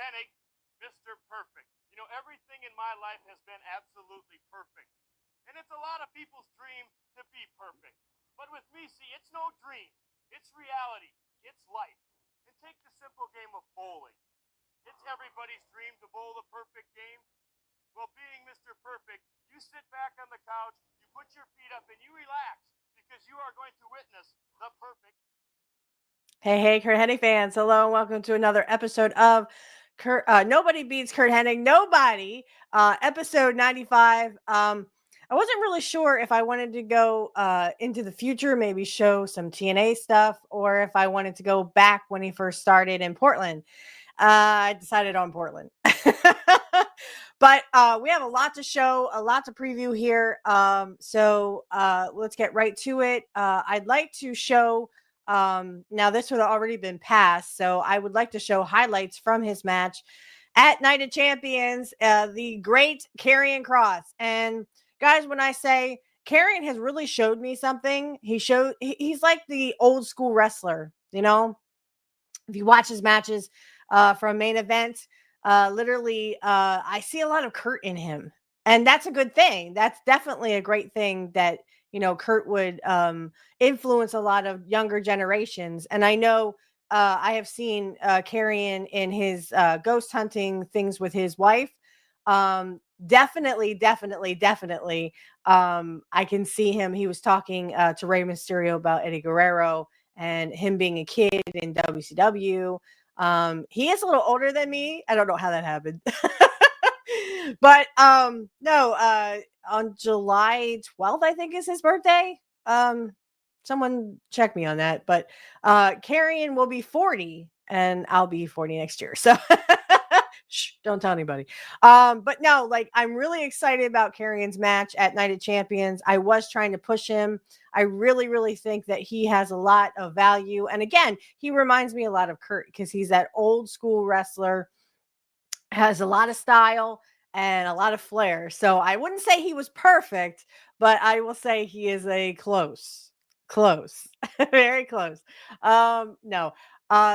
Hennig, Mr. Perfect. You know, everything in my life has been absolutely perfect. And it's a lot of people's dream to be perfect. But with me, see, it's no dream. It's reality. It's life. And take the simple game of bowling. It's everybody's dream to bowl the perfect game. Well, being Mr. Perfect, you sit back on the couch, you put your feet up, and you relax because you are going to witness the perfect. Hey, Curt Hennig fans. Hello, and welcome to another episode of Nobody Beats Curt Hennig. Nobody. Episode 95. I wasn't really sure if I wanted to go into the future, maybe show some TNA stuff, or if I wanted to go back when he first started in Portland. I decided on Portland. But we have a lot to show, a lot to preview here. So let's get right to it. I'd like to show... now this would have already been passed, so I would like to show highlights from his match at Night of Champions, the great Karrion Kross. And guys, when I say Karrion has really showed me something, he's like the old school wrestler, you know. If you watch his matches from main event, literally I see a lot of Curt in him, and that's a good thing. That's definitely a great thing that, you know, Curt would influence a lot of younger generations. And I know I have seen Karrion in his ghost hunting things with his wife. Definitely. I can see him. He was talking to Rey Mysterio about Eddie Guerrero and him being a kid in WCW. He is a little older than me. I don't know how that happened. But no, on July 12th, I think is his birthday. Someone check me on that. But Karrion will be 40 and I'll be 40 next year. So shh, don't tell anybody. But no, like, I'm really excited about Karrion's match at Night of Champions. I was trying to push him. I really think that he has a lot of value. And again, he reminds me a lot of Curt because he's that old school wrestler, has a lot of style and a lot of flair. So I wouldn't say he was perfect, but I will say he is a close, very close. No.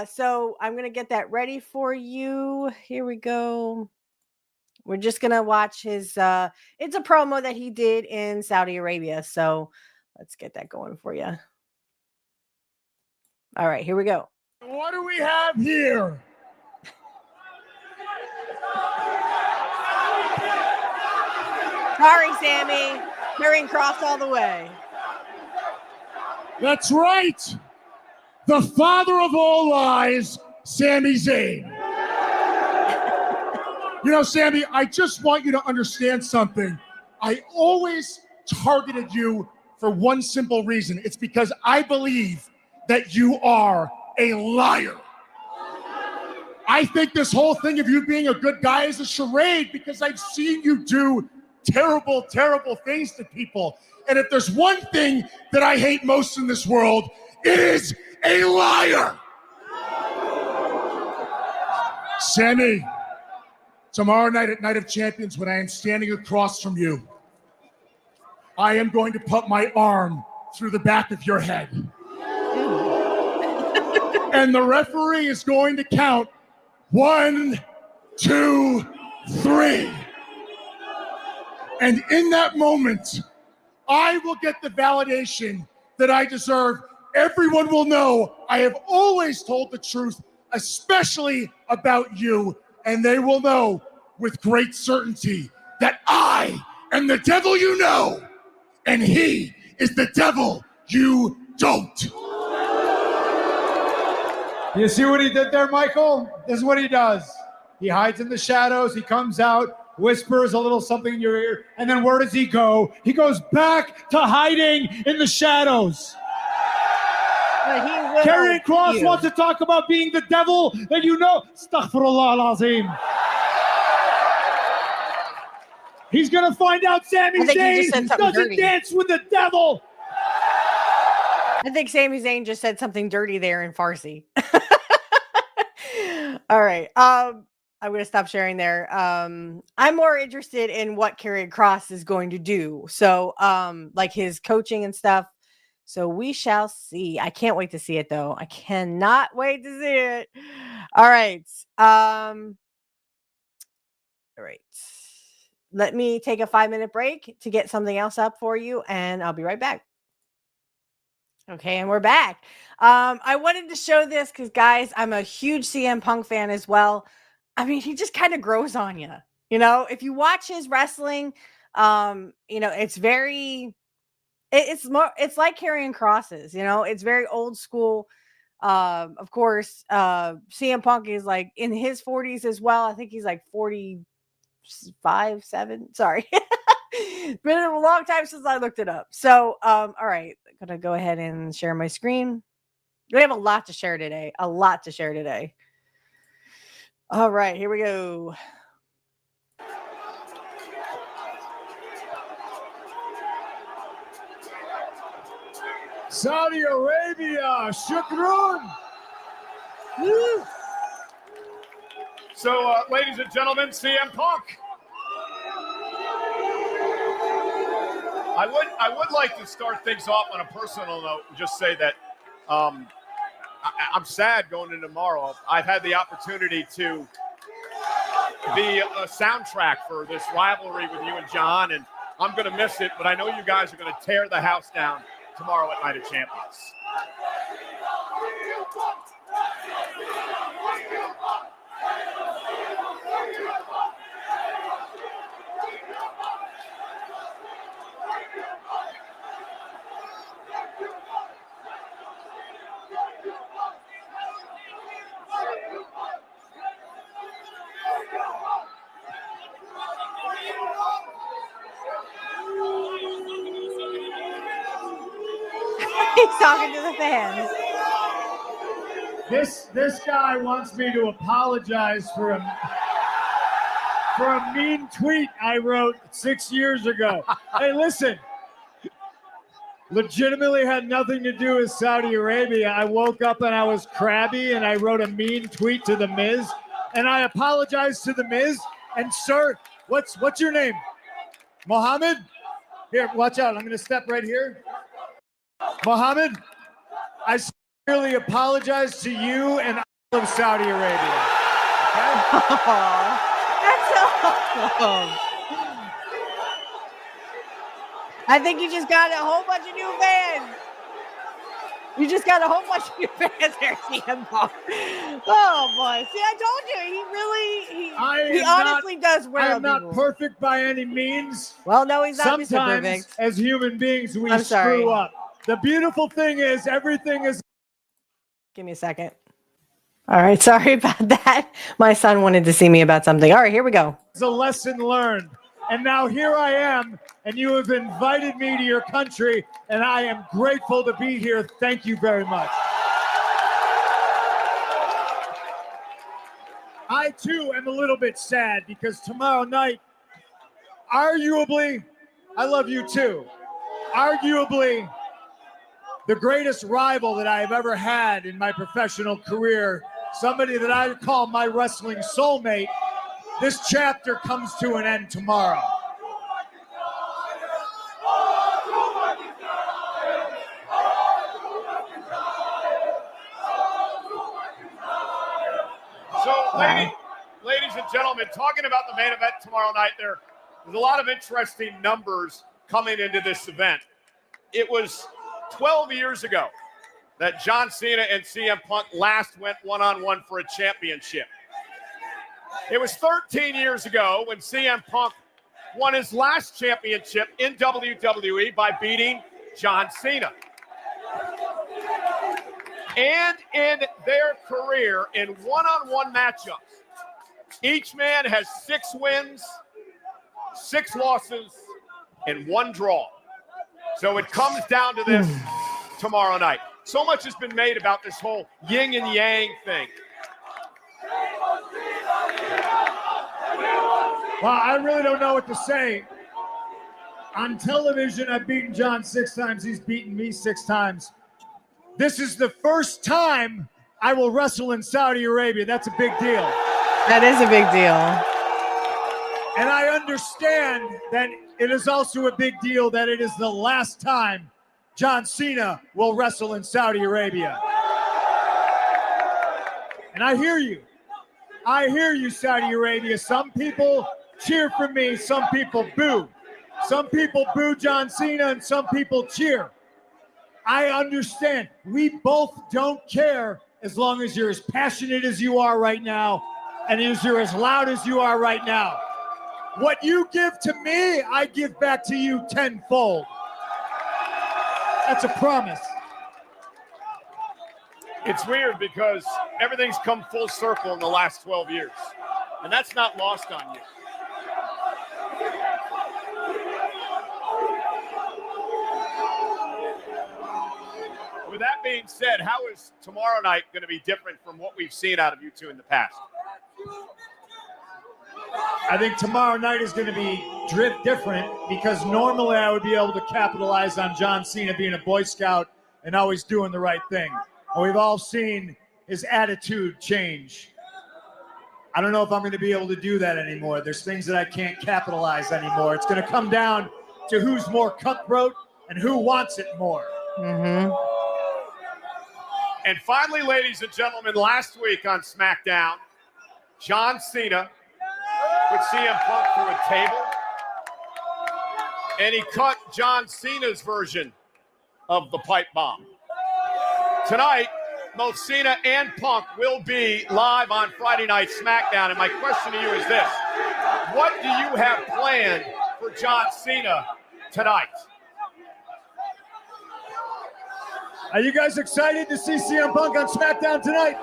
So I'm going to get that ready for you. Here we go. We're just going to watch his, it's a promo that he did in Saudi Arabia. So let's get that going for you. All right, here we go. What do we have here? Sorry, Sammy. Karrion Kross all the way. That's right. The father of all lies, Sami Zayn. You know, Sammy, I just want you to understand something. I always targeted you for one simple reason. It's because I believe that you are a liar. I think this whole thing of you being a good guy is a charade because I've seen you do terrible things to people. And if there's one thing that I hate most in this world, it is a liar. Sammy, tomorrow night at Night of Champions, when I am standing across from you, I am going to put my arm through the back of your head. And the referee is going to count 1, 2, 3. And in that moment, I will get the validation that I deserve. Everyone will know I have always told the truth, especially about you. And they will know with great certainty that I am the devil you know, and he is the devil you don't. You see what he did there, Michael? This is what he does. He hides in the shadows. He comes out, whispers a little something in your ear, and then where does he go? He goes back to hiding in the shadows. Karrion Kross wants to talk about being the devil that you know. Astaghfirullah al-Azim. He's going to find out Sami Zayn doesn't dance with the devil. I think Sami Zayn just said something dirty there in Farsi. All right. I'm going to stop sharing there. I'm more interested in what Karrion Kross is going to do. So, like his coaching and stuff. So we shall see. I can't wait to see it, though. I cannot wait to see it. All right. All right. Let me take a 5-minute break to get something else up for you, and I'll be right back. Okay, and we're back. I wanted to show this because, guys, I'm a huge CM Punk fan as well. I mean, he just kind of grows on you. You know, if you watch his wrestling, you know, it's very, it's like carrying crosses. You know, it's very old school. Of course, CM Punk is like in his 40s as well. I think he's like 45, 7. Sorry. Been a long time since I looked it up. So, all right, I'm gonna go ahead and share my screen. We have a lot to share today. A lot to share today. All right, here we go. Saudi Arabia, shukran. Woo. So, ladies and gentlemen, CM Punk. I would like to start things off on a personal note and just say that I'm sad going into tomorrow. I've had the opportunity to be a soundtrack for this rivalry with you and John, and I'm going to miss it, but I know you guys are going to tear the house down tomorrow at Night of Champions. He's talking to the fans. This guy wants me to apologize for a mean tweet I wrote 6 years ago. Hey, listen. Legitimately had nothing to do with Saudi Arabia. I woke up and I was crabby and I wrote a mean tweet to The Miz. And I apologized to The Miz. And sir, what's your name? Mohammed? Here, watch out. I'm going to step right here. Mohammed, I sincerely apologize to you and all of Saudi Arabia. Okay? That's awesome. I think you just got a whole bunch of new fans. You just got a whole bunch of new fans there, CM Punk. Oh boy! See, I told you, he honestly does well. I am not perfect by any means. Well, no, he's not. Sometimes, Mr. Perfect. as human beings, we I'm sorry. screw up. The beautiful thing is, everything is. Give me a second. All right, sorry about that. My son wanted to see me about something. All right, here we go. It's a lesson learned. And now here I am, and you have invited me to your country, and I am grateful to be here. Thank you very much. I, too, am a little bit sad because tomorrow night, arguably, I love you too, arguably the greatest rival that I have ever had in my professional career, somebody that I call my wrestling soulmate, this chapter comes to an end tomorrow. So, ladies and gentlemen, talking about the main event tomorrow night, there's a lot of interesting numbers coming into this event. It was 12 years ago that John Cena and CM Punk last went one-on-one for a championship. It was 13 years ago when CM Punk won his last championship in WWE by beating John Cena. And in their career, in one-on-one matchups, each man has 6 wins, 6 losses, and 1 draw. So it comes down to this tomorrow night. So much has been made about this whole yin and yang thing. Well, I really don't know what to say. On television, I've beaten John 6 times. He's beaten me 6 times. This is the first time I will wrestle in Saudi Arabia. That's a big deal. That is a big deal. And I understand that it is also a big deal that it is the last time John Cena will wrestle in Saudi Arabia. And I hear you. I hear you, Saudi Arabia. Some people cheer for me, some people boo. Some people boo John Cena and some people cheer. I understand. We both don't care as long as you're as passionate as you are right now and as you're as loud as you are right now. What you give to me, I give back to you tenfold. That's a promise. It's weird because everything's come full circle in the last 12 years, and that's not lost on you. With that being said, how is tomorrow night going to be different from what we've seen out of you two in the past? I think tomorrow night is going to be different because normally I would be able to capitalize on John Cena being a Boy Scout and always doing the right thing. And we've all seen his attitude change. I don't know if I'm going to be able to do that anymore. There's things that I can't capitalize anymore. It's going to come down to who's more cutthroat and who wants it more. Mm-hmm. And finally, ladies and gentlemen, last week on SmackDown, John Cena would CM Punk through a table, and he cut John Cena's version of the pipe bomb. Tonight, both Cena and Punk will be live on Friday Night SmackDown, and my question to you is this. What do you have planned for John Cena tonight? Are you guys excited to see CM Punk on SmackDown tonight?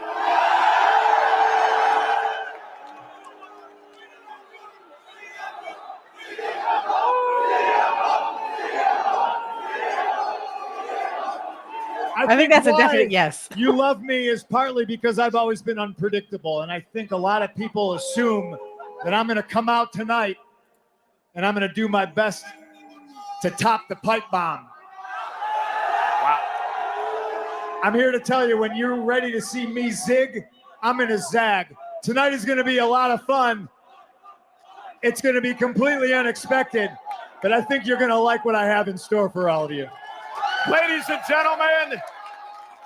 I think that's a definite yes. You love me is partly because I've always been unpredictable, and I think a lot of people assume that I'm going to come out tonight and I'm going to do my best to top the pipe bomb. Wow. I'm here to tell you, when you're ready to see me zig, I'm going to zag. Tonight is going to be a lot of fun. It's going to be completely unexpected, but I think you're going to like what I have in store for all of you. Ladies and gentlemen,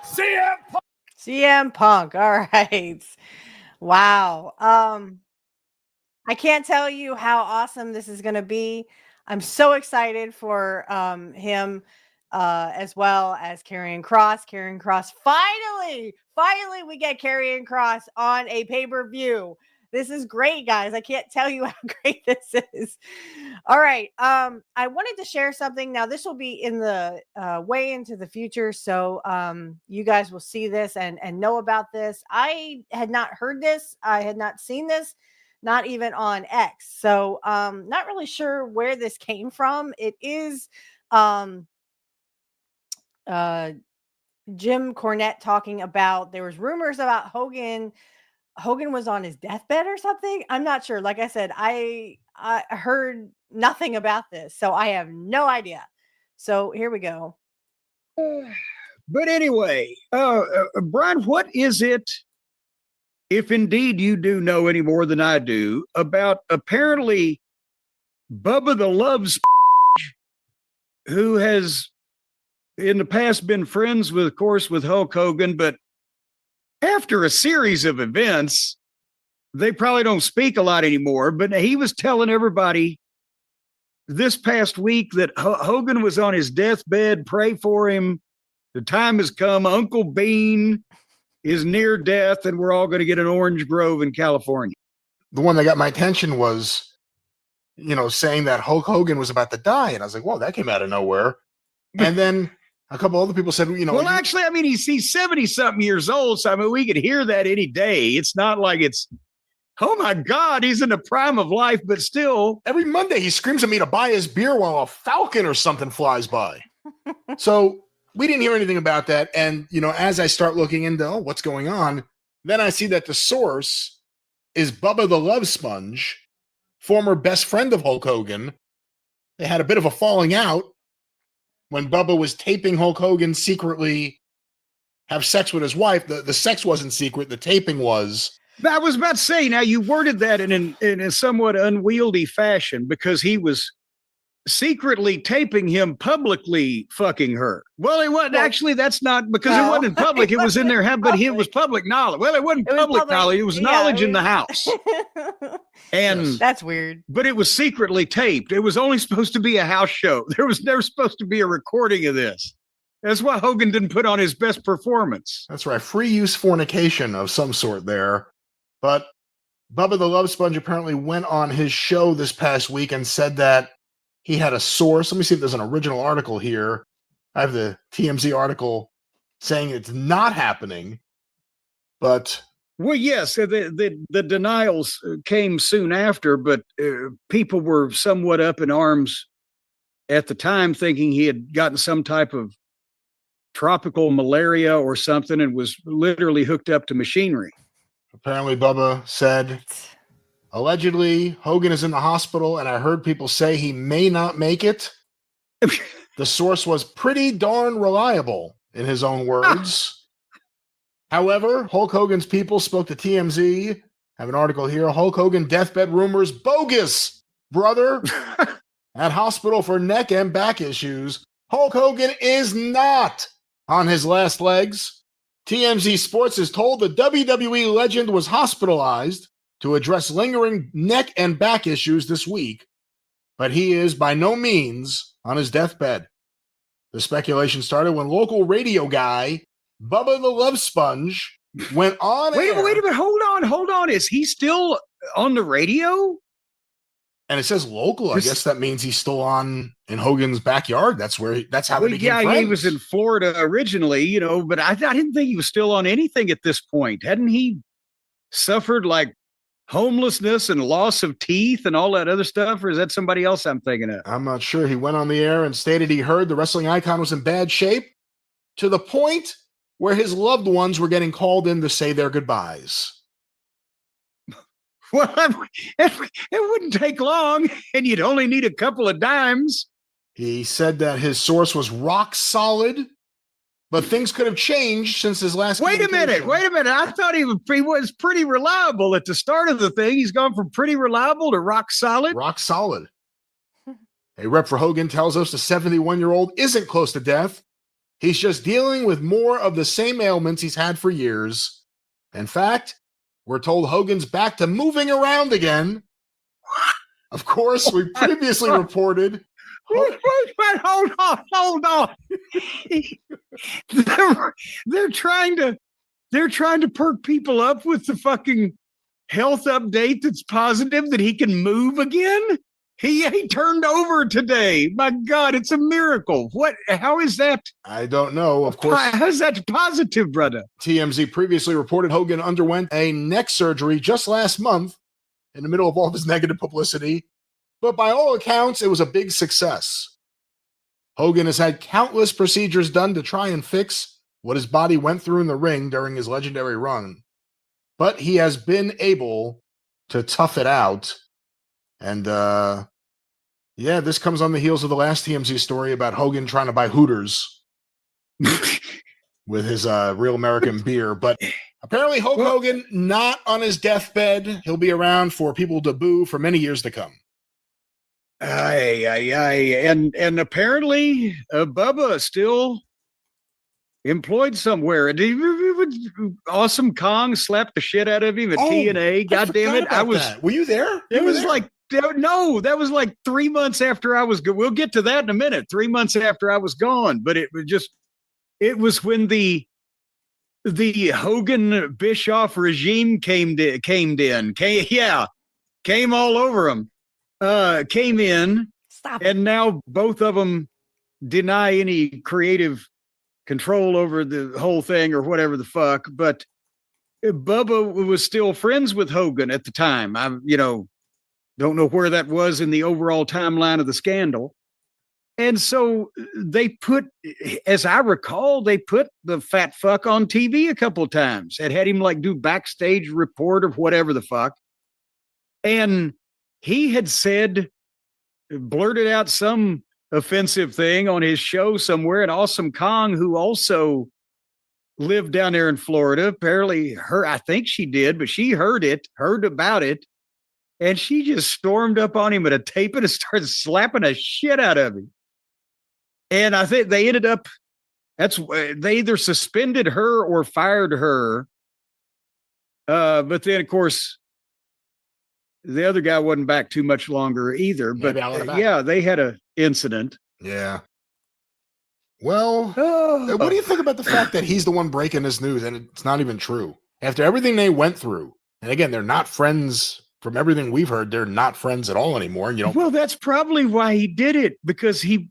CM Punk. CM Punk. All right. Wow. I can't tell you how awesome this is going to be. I'm so excited for him as well as Karrion Kross. Karrion Kross, finally, we get Karrion Kross on a pay-per-view. This is great, guys. I can't tell you how great this is. All right. I wanted to share something. Now, this will be in the way into the future, so you guys will see this and know about this. I had not heard this. I had not seen this, not even on X. So not really sure where this came from. It is Jim Cornette talking about, there was rumors about Hogan was on his deathbed or something. I'm not sure. Like I said, I heard nothing about this, so I have no idea. So here we go. But anyway, Brian, what is it, if indeed you do know any more than I do, about apparently Bubba the Loves, who has in the past been friends with, of course, with Hulk Hogan, but after a series of events, they probably don't speak a lot anymore. But he was telling everybody this past week that Hogan was on his deathbed. Pray for him. The time has come. Uncle Bean is near death, and we're all going to get an orange grove in California. The one that got my attention was, saying that Hulk Hogan was about to die. And I was like, whoa, that came out of nowhere. And then a couple other people said, Well, actually, I mean, he's 70-something years old. So, I mean, we could hear that any day. It's not like it's, oh, my God, he's in the prime of life, but still. Every Monday he screams at me to buy his beer while a falcon or something flies by. So we didn't hear anything about that. And, as I start looking into what's going on, then I see that the source is Bubba the Love Sponge, former best friend of Hulk Hogan. They had a bit of a falling out when Bubba was taping Hulk Hogan secretly have sex with his wife. The sex wasn't secret. The taping was. I was about to say, now you worded that in a somewhat unwieldy fashion, because he was secretly taping him publicly fucking her. Well, it wasn't actually. That's not because it wasn't public. It was in their head, but it was public knowledge. Well, it wasn't public knowledge. It was knowledge in the house. And that's weird. But it was secretly taped. It was only supposed to be a house show. There was never supposed to be a recording of this. That's why Hogan didn't put on his best performance. That's right. Free use fornication of some sort there. But Bubba the Love Sponge apparently went on his show this past week and said that he had a source. Let me see if there's an original article here. I have the TMZ article saying it's not happening. But well, yes, the denials came soon after, but people were somewhat up in arms at the time, thinking he had gotten some type of tropical malaria or something and was literally hooked up to machinery. Apparently, Bubba said, allegedly, Hogan is in the hospital, and I heard people say he may not make it. The source was pretty darn reliable, in his own words. However, Hulk Hogan's people spoke to TMZ. I have an article here. Hulk Hogan deathbed rumors bogus, brother. At hospital for neck and back issues. Hulk Hogan is not on his last legs. TMZ Sports is told the WWE legend was hospitalized to address lingering neck and back issues this week, but he is by no means on his deathbed. The speculation started when local radio guy Bubba the Love Sponge went on Wait air. a minute, hold on. Is he still on the radio? And it says local. I guess that means he's still on in Hogan's backyard. That's how they became friends. He was in Florida originally, but I didn't think he was still on anything at this point. Hadn't he suffered like homelessness and loss of teeth and all that other stuff? Or is that somebody else I'm thinking of? I'm not sure. He went on the air and stated he heard the wrestling icon was in bad shape to the point where his loved ones were getting called in to say their goodbyes. Well, it wouldn't take long, and you'd only need a couple of dimes. He said that his source was rock solid, but things could have changed since his last. Wait a minute. I thought he was pretty reliable at the start of the thing. He's gone from pretty reliable to rock solid. Rock solid. A rep for Hogan tells us the 71-year-old isn't close to death. He's just dealing with more of the same ailments he's had for years. In fact, we're told Hogan's back to moving around again. Of course, we previously reported. Hold on. They're trying to perk people up with the fucking health update that's positive that he can move again. He turned over today. My God, it's a miracle. How is that? I don't know. Of course. How's that positive, brother? TMZ previously reported Hogan underwent a neck surgery just last month in the middle of all of his negative publicity. But by all accounts, it was a big success. Hogan has had countless procedures done to try and fix what his body went through in the ring during his legendary run. But he has been able to tough it out. And, this comes on the heels of the last TMZ story about Hogan trying to buy Hooters with his Real American beer. But apparently Hulk Hogan not on his deathbed. He'll be around for people to boo for many years to come. And apparently Bubba still employed somewhere. Awesome Kong slapped the shit out of him at TNA. God damn it. Were you there? It was like, no, that was like 3 months after I was we'll get to that in a minute. 3 months after I was gone. But it was when the Hogan Bischoff regime came all over him. Came in. Stop. And now both of them deny any creative control over the whole thing or whatever the fuck. But Bubba was still friends with Hogan at the time. I don't know where that was in the overall timeline of the scandal. And so they as I recall, they put the fat fuck on TV a couple of times and had him like do backstage report of whatever the fuck. And he had blurted out some offensive thing on his show somewhere, and Awesome Kong, who also lived down there in Florida, apparently I think she did, but she heard about it. And she just stormed up on him at a tape and started slapping the shit out of him. And I think they ended up, they either suspended her or fired her. But then, of course, the other guy wasn't back too much longer either. But yeah, they had an incident. Yeah. Well, what do you think about the fact that he's the one breaking this news and it's not even true? After everything they went through, and again, they're not friends. From everything we've heard, they're not friends at all anymore. And well, that's probably why he did it, because he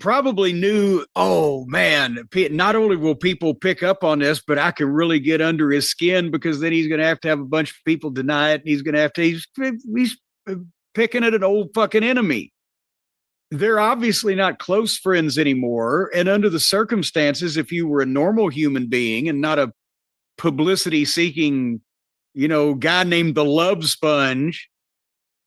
probably knew, oh man, not only will people pick up on this, but I can really get under his skin, because then he's going to have a bunch of people deny it. And he's going to he's picking at an old fucking enemy. They're obviously not close friends anymore. And under the circumstances, if you were a normal human being and not a publicity seeking, guy named the Love Sponge,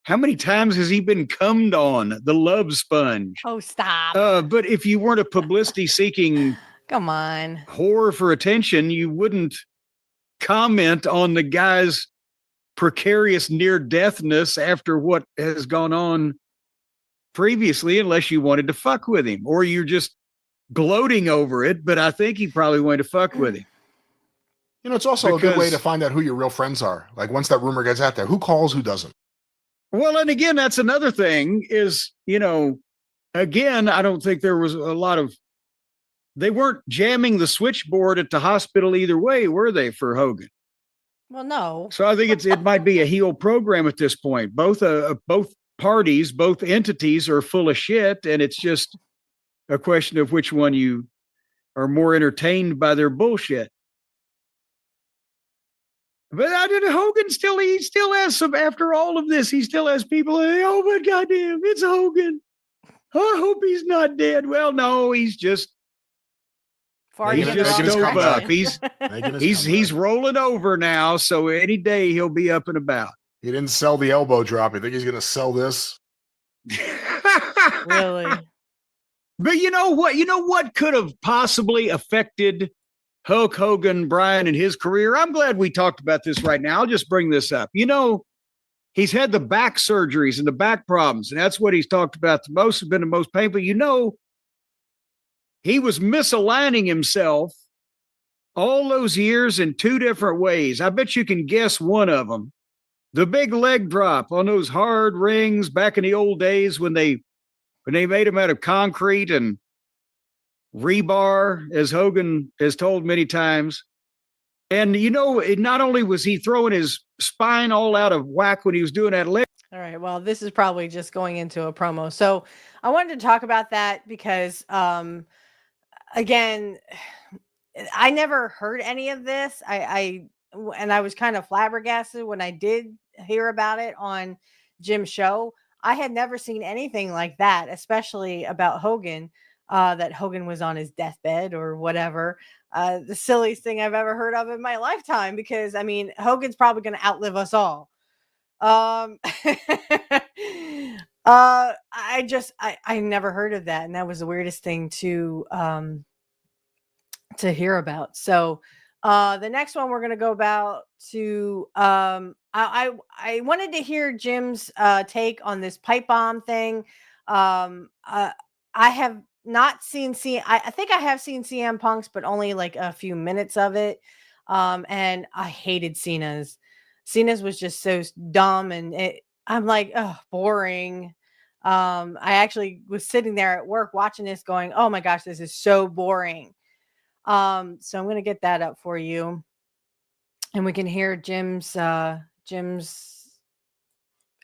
how many times has he been cummed on? The Love Sponge. Oh, stop. But if you weren't a publicity seeking come on whore for attention, you wouldn't comment on the guy's precarious near-deathness after what has gone on previously, unless you wanted to fuck with him, or you're just gloating over it. But I think he probably wanted to fuck with him. It's also a good way to find out who your real friends are. Like, once that rumor gets out there, who calls, who doesn't? Well, and again, that's another thing is, again, I don't think there was a lot of, they weren't jamming the switchboard at the hospital either way, were they, for Hogan? Well, no. So I think it might be a heel program at this point. Both parties, both entities are full of shit, and it's just a question of which one you are more entertained by their bullshit. But Hogan he still has some, after all of this, he still has people, oh my goddamn, it's Hogan. I hope he's not dead. Well, no, he's just stove up. He's rolling over now, so any day he'll be up and about. He didn't sell the elbow drop. You think he's going to sell this? Really? But you know what could have possibly affected Hulk Hogan, Brian, and his career? I'm glad we talked about this right now. I'll just bring this up. He's had the back surgeries and the back problems, and that's what he's talked about the most, has been the most painful. He was misaligning himself all those years in two different ways. I bet you can guess one of them. The big leg drop on those hard rings back in the old days when they made them out of concrete and rebar, as Hogan has told many times. And not only was he throwing his spine all out of whack when he was doing that leg. All right, well, this is probably just going into a promo, so I wanted to talk about that because again, I never heard any of this. I was kind of flabbergasted when I did hear about it on Jim's show. I had never seen anything like that, especially about Hogan. That Hogan was on his deathbed or whatever. The silliest thing I've ever heard of in my lifetime, because Hogan's probably going to outlive us all. I never heard of that. And that was the weirdest thing to hear about. So, the next one we're going to go about to, I wanted to hear Jim's, take on this pipe bomb thing. I have not seen I think I have seen CM Punk's, but only like a few minutes of it. And I hated Cena's. Cena's was just so dumb, and I'm like, oh, boring. I actually was sitting there at work watching this going, oh my gosh, this is so boring. So I'm going to get that up for you, and we can hear Jim's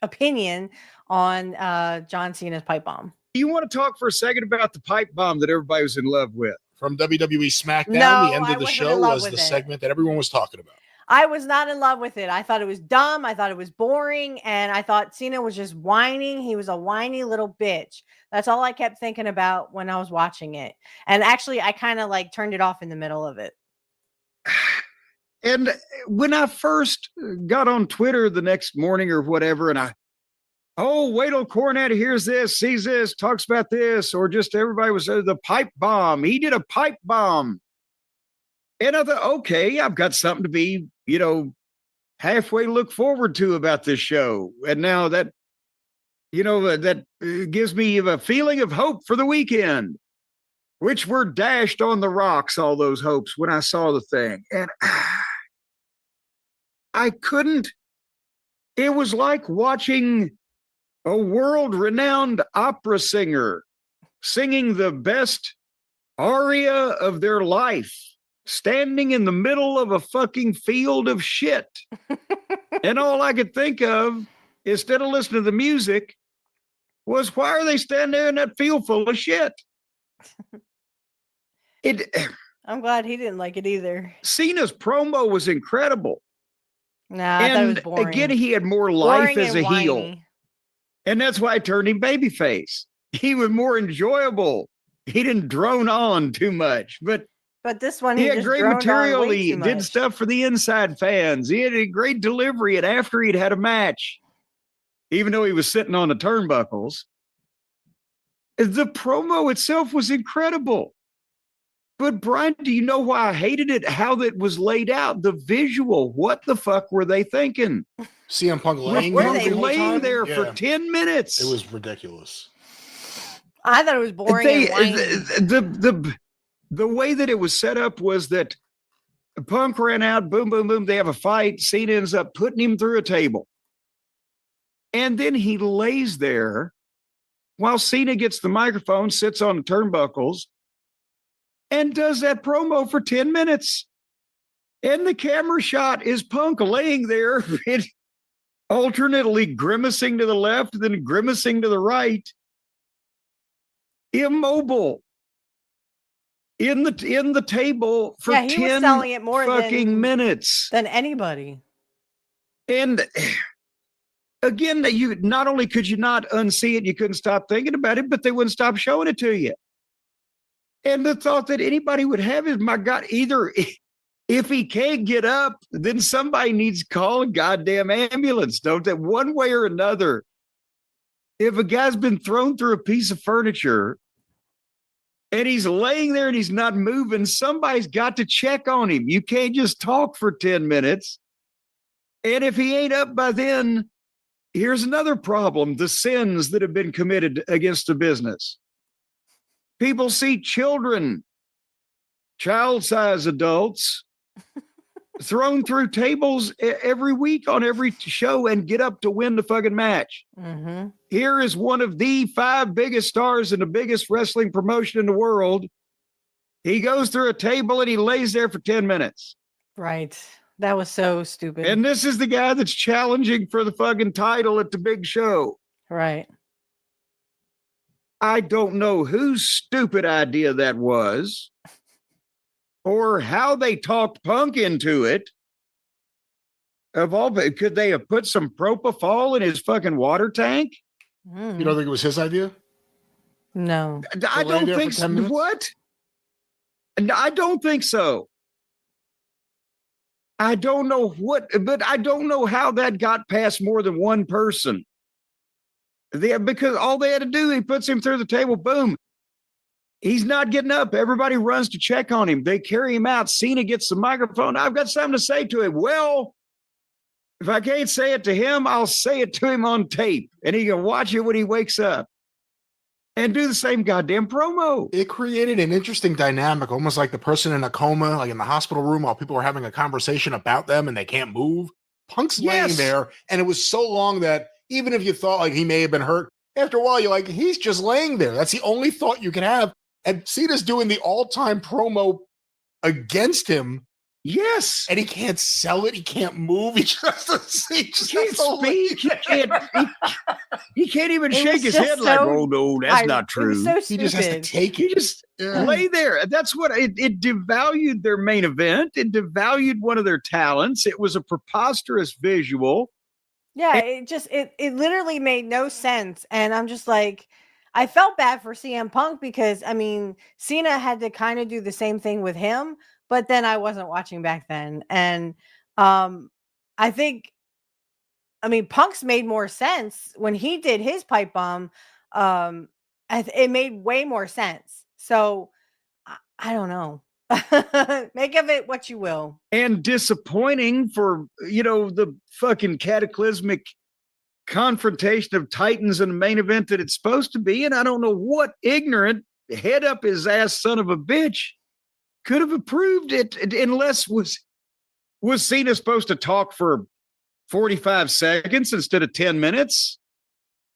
opinion on John Cena's pipe bomb. You want to talk for a second about the pipe bomb that everybody was in love with? From WWE SmackDown, No, the end of the show was the segment that everyone was talking about. I was not in love with it. I thought it was dumb. I thought it was boring. And I thought Cena was just whining. He was a whiny little bitch. That's all I kept thinking about when I was watching it. And actually, I kind of like turned it off in the middle of it. And when I first got on Twitter the next morning or whatever, and wait till Cornette hears this, sees this, talks about this, or just everybody was the pipe bomb. He did a pipe bomb. And I thought, okay, I've got something to be, halfway look forward to about this show. And now that, that gives me a feeling of hope for the weekend, which were dashed on the rocks, all those hopes, when I saw the thing. And I couldn't. It was like watching a world-renowned opera singer singing the best aria of their life, standing in the middle of a fucking field of shit. And all I could think of, instead of listening to the music, was why are they standing there in that field full of shit? I'm glad he didn't like it either. Cena's promo was incredible. Nah, I thought it was boring. Again, he had more life Boring as a and heel. whiny. And that's why I turned him babyface. He was more enjoyable. He didn't drone on too much. But this one, he had just great droned on material. way He too did much. stuff for the inside fans. He had a great delivery. And after he'd had a match, even though he was sitting on the turnbuckles, the promo itself was incredible. But Brian, do you know why I hated it? How that was laid out, the visual. What the fuck were they thinking? CM Punk laying were there, they the whole laying time? there Yeah. for 10 minutes. It was ridiculous. I thought it was boring and whiny. The way that it was set up was that Punk ran out, boom, boom, boom. They have a fight. Cena ends up putting him through a table. And then he lays there while Cena gets the microphone, sits on the turnbuckles, and does that promo for 10 minutes. And the camera shot is Punk laying there, alternately grimacing to the left, then grimacing to the right, immobile in the table for Yeah, he was 10 selling it more fucking minutes. than anybody. And again, you not only could you not unsee it, you couldn't stop thinking about it, but they wouldn't stop showing it to you. And the thought that anybody would have is, my God, either if he can't get up, then somebody needs to call a goddamn ambulance, don't they? One way or another. If a guy's been thrown through a piece of furniture and he's laying there and he's not moving, somebody's got to check on him. You can't just talk for 10 minutes. And if he ain't up by then, here's another problem: the sins that have been committed against the business. People see children, child-sized adults, thrown through tables every week on every show and get up to win the fucking match. Mm-hmm. Here is one of the 5 biggest stars in the biggest wrestling promotion in the world. He goes through a table and he lays there for 10 minutes. Right. That was so stupid. And this is the guy that's challenging for the fucking title at the big show. Right. I don't know whose stupid idea that was or how they talked Punk into it. Of all, could they have put some propofol in his fucking water tank? You don't think it was his idea? No. I don't think so. What? I don't think so. I don't know what, but I don't know how that got past more than one person. Because all they had to do, he puts him through the table, boom. He's not getting up. Everybody runs to check on him. They carry him out. Cena gets the microphone. I've got something to say to him. Well, if I can't say it to him, I'll say it to him on tape. And he can watch it when he wakes up and do the same goddamn promo. It created an interesting dynamic, almost like the person in a coma, like in the hospital room while people are having a conversation about them and they can't move. Punk's laying there, and it was so long that even if you thought like he may have been hurt, after a while you're like, he's just laying there. That's the only thought you can have. And Cena's doing the all-time promo against him. Yes. And he can't sell it. He can't move. He just doesn't speak. He can't even shake his head like, oh, no, that's not true. So he just has to take it. He just lay there. That's what it devalued their main event. It devalued one of their talents. It was a preposterous visual. Yeah, it literally made no sense. And I'm just like, I felt bad for CM Punk because, I mean, Cena had to kind of do the same thing with him, but then I wasn't watching back then. And I think, I mean, Punk's made more sense when he did his pipe bomb. It made way more sense. So I don't know. Make of it what you will. And disappointing for, the fucking cataclysmic confrontation of Titans in the main event that it's supposed to be. And I don't know what ignorant head up his ass son of a bitch could have approved it, unless was Cena supposed to talk for 45 seconds instead of 10 minutes?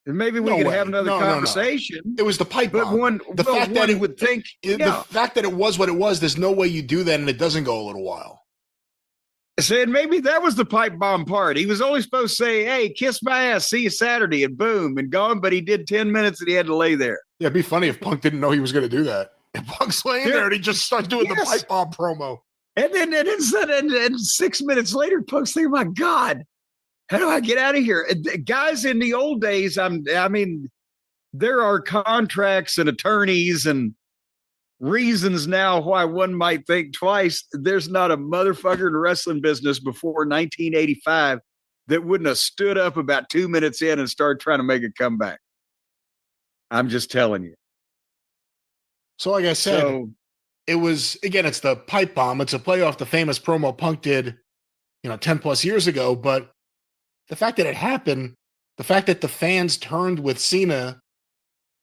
And maybe we could have another conversation. No. It was the pipe bomb. The fact that it would think the fact that it was what it was, there's no way you do that and it doesn't go a little while. Said maybe that was the pipe bomb part. He was only supposed to say, "Hey, kiss my ass, see you Saturday," and boom, and gone. But he did 10 minutes and he had to lay there. Yeah, it'd be funny if Punk didn't know he was going to do that. If Punk's laying there and he just starts doing the pipe bomb promo. And then 6 minutes later, Punk's thinking, "My God, how do I get out of here?" Guys, in the old days, I mean, there are contracts and attorneys and reasons now why one might think twice. There's not a motherfucker in the wrestling business before 1985 that wouldn't have stood up about 2 minutes in and started trying to make a comeback. I'm just telling you. So like I said, it was, again, it's the pipe bomb. It's a play off the famous promo Punk did, 10 plus years ago. But the fact that it happened, the fact that the fans turned with Cena,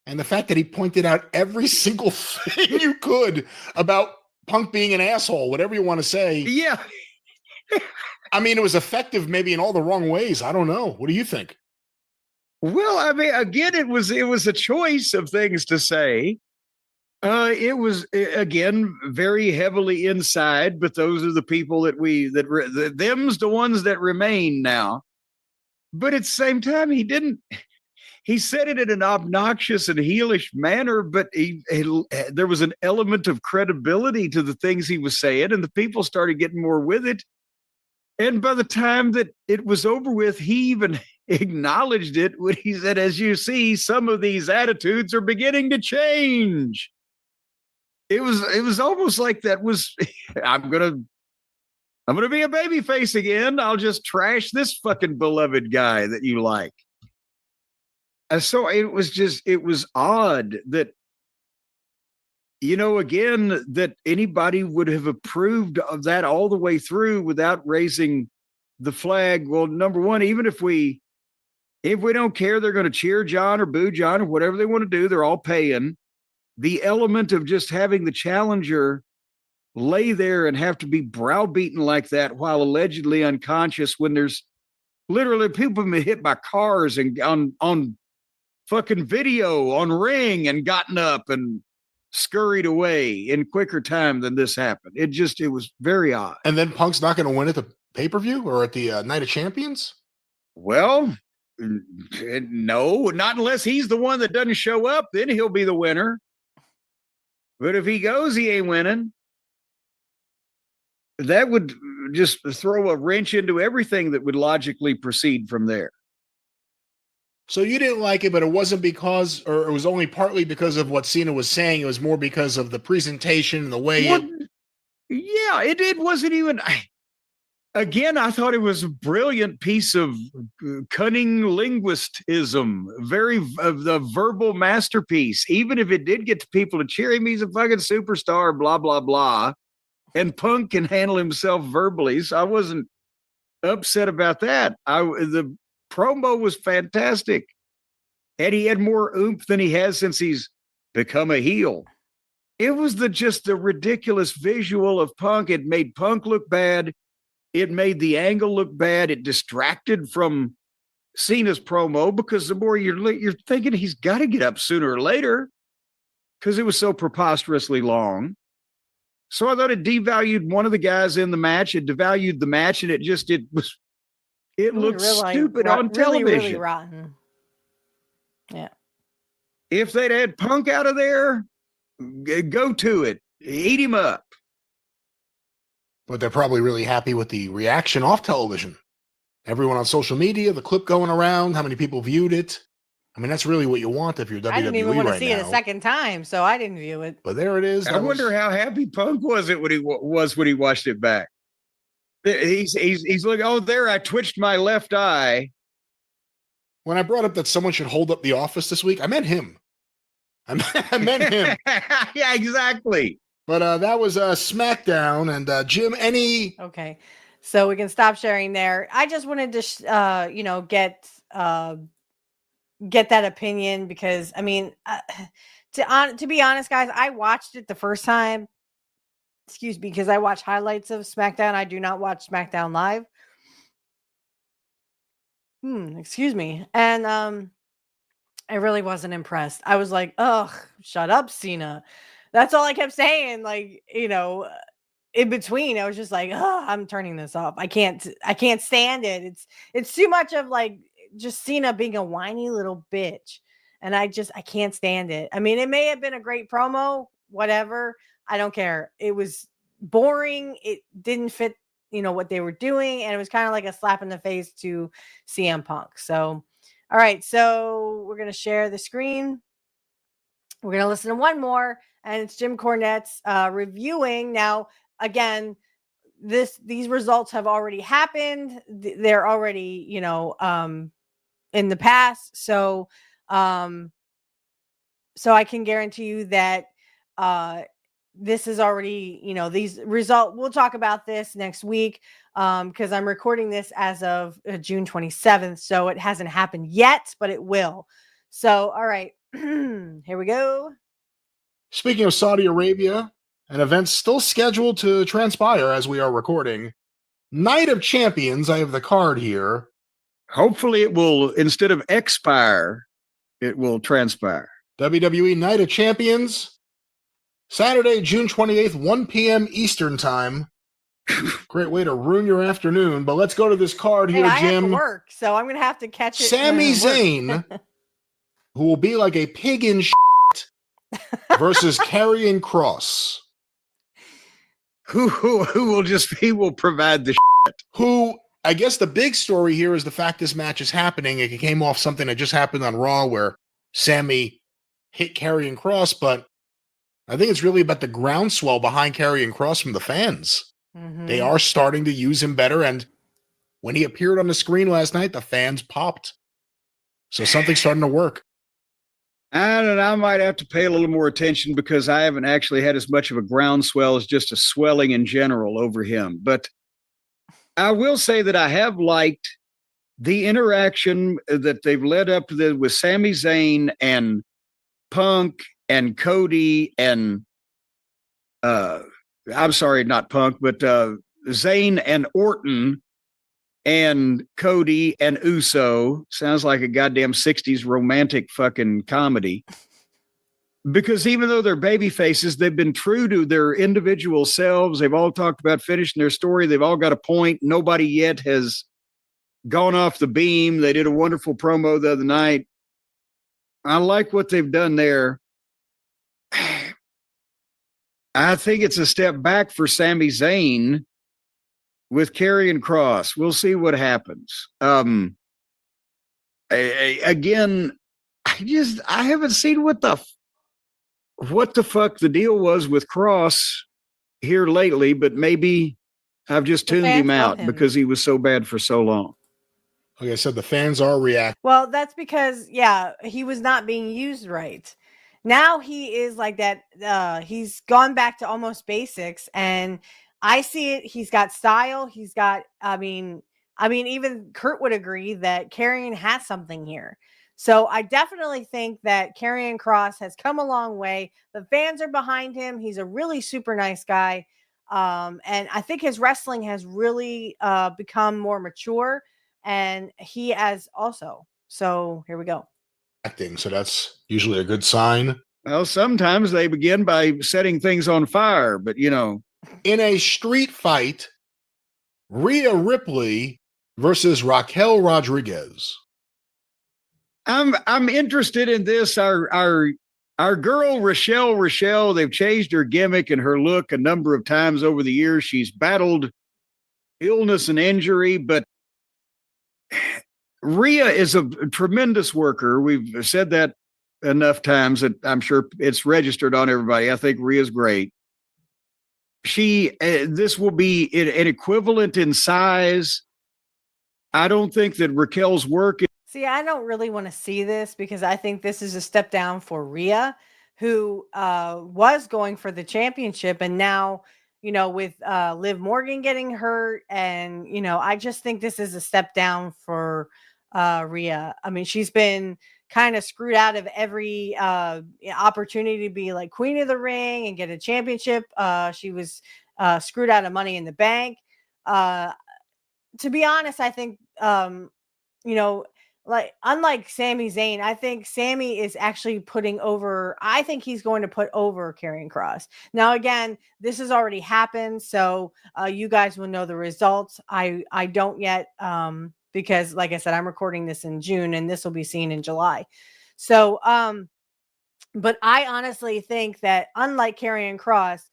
and the fact that he pointed out every single thing you could about Punk being an asshole, whatever you want to say. Yeah. I mean, it was effective maybe in all the wrong ways. I don't know. What do you think? Well, I mean, again, it was a choice of things to say. It was, again, very heavily inside, but those are the people them's the ones that remain now. But at the same time, he said it in an obnoxious and heelish manner, but there was an element of credibility to the things he was saying, and the people started getting more with it. And by the time that it was over with, he even acknowledged it when he said, "As you see, some of these attitudes are beginning to change." It was almost like that was, I'm gonna be a babyface again. I'll just trash this fucking beloved guy that you like. So it was odd that, again, that anybody would have approved of that all the way through without raising the flag. Well, number one, even if we don't care, they're going to cheer John or boo John or whatever they want to do. They're all paying. The element of just having the challenger lay there and have to be browbeaten like that while allegedly unconscious, when there's literally people been hit by cars and on fucking video on Ring and gotten up and scurried away in quicker time than this happened. It was very odd. And then Punk's not going to win at the pay-per-view or at the Night of Champions? Well, no, not unless he's the one that doesn't show up. Then he'll be the winner. But if he goes, he ain't winning. That would just throw a wrench into everything that would logically proceed from there. So you didn't like it, but it wasn't because, or it was only partly because of what Cena was saying. It was more because of the presentation and the way it wasn't even. Again, I thought it was a brilliant piece of cunning linguistism, the verbal masterpiece. Even if it did get to people to cheer him, he's a fucking superstar, blah, blah, blah. And Punk can handle himself verbally, so I wasn't upset about that. The promo was fantastic, and he had more oomph than he has since he's become a heel. It was just the ridiculous visual of Punk. It made Punk look bad. It made the angle look bad. It distracted from Cena's promo, because the more you're thinking he's got to get up sooner or later, because it was so preposterously long. So I thought it devalued one of the guys in the match. It devalued the match, and it looked stupid on television. Really rotten. Yeah. If they'd had Punk out of there, go to it. Eat him up. But they're probably really happy with the reaction off television. Everyone on social media, the clip going around, how many people viewed it. I mean, that's really what you want if you're WWE right now. I didn't even want to see it a second time, so I didn't view it. But there it is. I wonder how happy Punk was when he watched it back. He's like, "Oh, there, I twitched my left eye." When I brought up that someone should hold up The Office this week, I meant him. I meant him. Yeah, exactly. But that was SmackDown. And Jim, any Okay. So we can stop sharing there. I just wanted to, get that opinion because, I mean, to be honest, guys, I watched it the first time. Excuse me, because I watch highlights of SmackDown. I do not watch SmackDown live. Excuse me. And I really wasn't impressed. I was like, ugh, shut up, Cena. That's all I kept saying. Like, in between, I was just like, oh, I'm turning this off. I can't stand it. It's too much of like just Cena being a whiny little bitch. And I can't stand it. I mean, it may have been a great promo, whatever. I don't care. It was boring. It didn't fit, what they were doing. And it was kind of like a slap in the face to CM Punk. So, all right. So we're going to share the screen. We're going to listen to one more. And it's Jim Cornette's reviewing. Now, again, these results have already happened. They're already, in the past. So I can guarantee you that this is already, these results. We'll talk about this next week because I'm recording this as of June 27th. So it hasn't happened yet, but it will. So, all right, here we go. Speaking of Saudi Arabia, an event still scheduled to transpire as we are recording. Night of Champions, I have the card here. Hopefully it will, instead of expire, it will transpire. WWE Night of Champions, Saturday, June 28th, 1 p.m. Eastern Time. Great way to ruin your afternoon, but let's go to this card here, I Jim. have to work, so I'm going to have to catch it. Sami Zayn, who will be like a pig in shit, versus Karrion Kross. Who will provide the shit. Who, I guess the big story here is the fact this match is happening. It came off something that just happened on Raw where Sami hit Karrion Kross, but I think it's really about the groundswell behind Karrion Kross from the fans. Mm-hmm. They are starting to use him better, and when he appeared on the screen last night, the fans popped. So something's starting to work. I might have to pay a little more attention because I haven't actually had as much of a groundswell as just a swelling in general over him. But I will say that I have liked the interaction that they've led up to with Sami Zayn and Punk and Cody and I'm sorry, not Punk, but Zayn and Orton and Cody and Uso. Sounds like a goddamn 60s romantic fucking comedy. Because even though they're baby faces, they've been true to their individual selves. They've all talked about finishing their story. They've all got a point. Nobody yet has gone off the beam. They did a wonderful promo the other night. I like what they've done there. I think it's a step back for Sami Zayn with Karrion Kross. We'll see what happens. Again, I haven't seen what the fuck the deal was with Kross here lately, but maybe I've just tuned him out because he was so bad for so long. Like I said, the fans are reacting. Well, that's because, he was not being used right. Now he is like that. He's gone back to almost basics, and I see it. He's got style. He's got, I mean, even Curt would agree that Karrion has something here. So I definitely think that Karrion Kross has come a long way. The fans are behind him. He's a really super nice guy. And I think his wrestling has really become more mature, and he has also. So here we go. So that's usually a good sign. Well, sometimes they begin by setting things on fire, but in a street fight, Rhea Ripley versus Raquel Rodriguez. I'm interested in this. Our girl Rochelle, they've changed her gimmick and her look a number of times over the years. She's battled illness and injury, but Rhea is a tremendous worker. We've said that enough times that I'm sure it's registered on everybody. I think Rhea's great. This will be an equivalent in size. I don't think that Raquel's work. See, I don't really want to see this because I think this is a step down for Rhea who was going for the championship, and now, with Liv Morgan getting hurt, and I just think this is a step down for Rhea. I mean, she's been kind of screwed out of every opportunity to be like queen of the ring and get a championship. She was screwed out of Money in the Bank. To be honest, I think like, unlike Sami Zayn, I think Sami is actually I think he's going to put over Karrion Kross. Now, again, this has already happened, so you guys will know the results. I don't yet, because, like I said, I'm recording this in June, and this will be seen in July. So, but I honestly think that, unlike Karrion Kross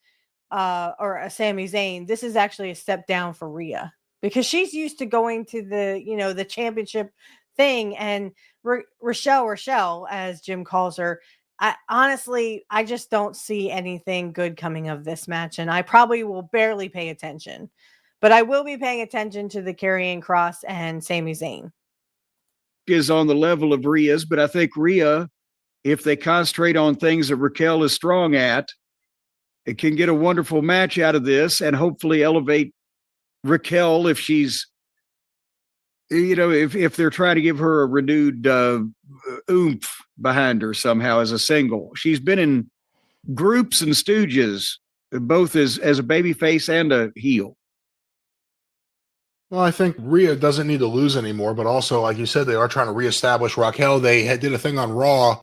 or a Sami Zayn, this is actually a step down for Rhea, because she's used to going to the championship thing, and Rochelle, as Jim calls her, I just don't see anything good coming of this match, and I probably will barely pay attention, but I will be paying attention to the Karrion Kross and Sami Zayn. Is on the level of Rhea's, but I think Rhea, if they concentrate on things that Raquel is strong at, it can get a wonderful match out of this, and hopefully elevate Raquel if she's, if they're trying to give her a renewed oomph behind her somehow as a single. She's been in groups and stooges, both as a babyface and a heel. Well, I think Rhea doesn't need to lose anymore, but also, like you said, they are trying to reestablish Raquel. They did a thing on Raw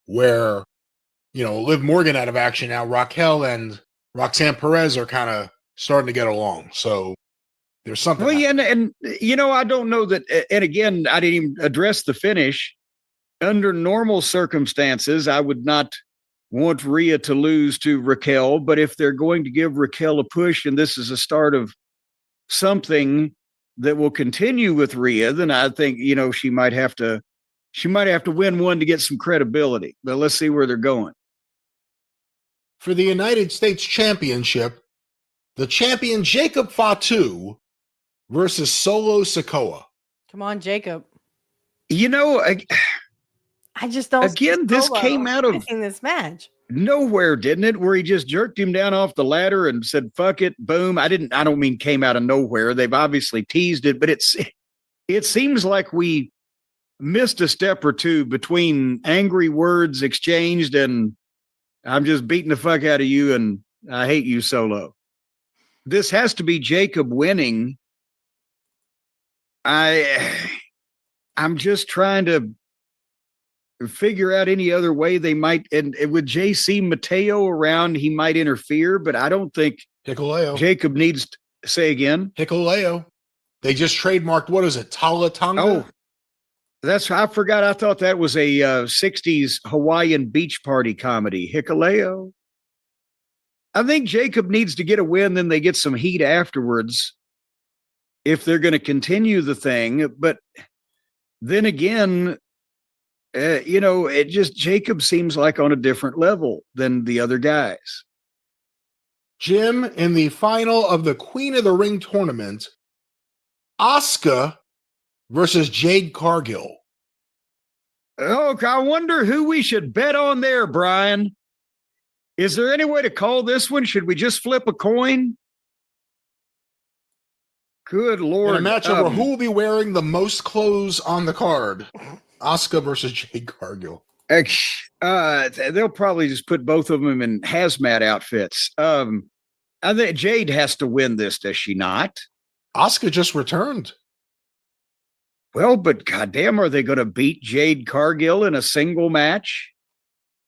where, Liv Morgan out of action now. Raquel and Roxanne Perez are kind of starting to get along. So there's something. Well, yeah, and I don't know that. And again, I didn't even address the finish. Under normal circumstances, I would not want Rhea to lose to Raquel. But if they're going to give Raquel a push, and this is a start of something that will continue with Rhea, then I think she might have to win one to get some credibility. But let's see where they're going. For the United States Championship, the champion Jacob Fatu versus Solo Sikoa. Come on, Jacob. I just don't. Again, this came out of this match. Nowhere, didn't it? Where he just jerked him down off the ladder and said, "Fuck it, boom." I don't mean came out of nowhere. They've obviously teased it, but it seems like we missed a step or two between angry words exchanged and I'm just beating the fuck out of you and I hate you, Solo. This has to be Jacob winning. I'm just trying to figure out any other way they might, and with JC Mateo around, he might interfere, but I don't think Hikuleo. Jacob needs to say again. Hikuleo. They just trademarked, what is it, Tala Tonga? Oh, I forgot. I thought that was a 60s Hawaiian beach party comedy. Hikuleo. I think Jacob needs to get a win, then they get some heat afterwards if they're going to continue the thing. But then again, it just, Jacob seems like on a different level than the other guys. Jim, in the final of the Queen of the Ring tournament, Asuka versus Jade Cargill. Oh, I wonder who we should bet on there, Brian. Is there any way to call this one? Should we just flip a coin? Good Lord. In a matchup where who will be wearing the most clothes on the card? Asuka versus Jade Cargill. They'll probably just put both of them in hazmat outfits. I think Jade has to win this, does she not? Asuka just returned. Well, but goddamn, are they going to beat Jade Cargill in a single match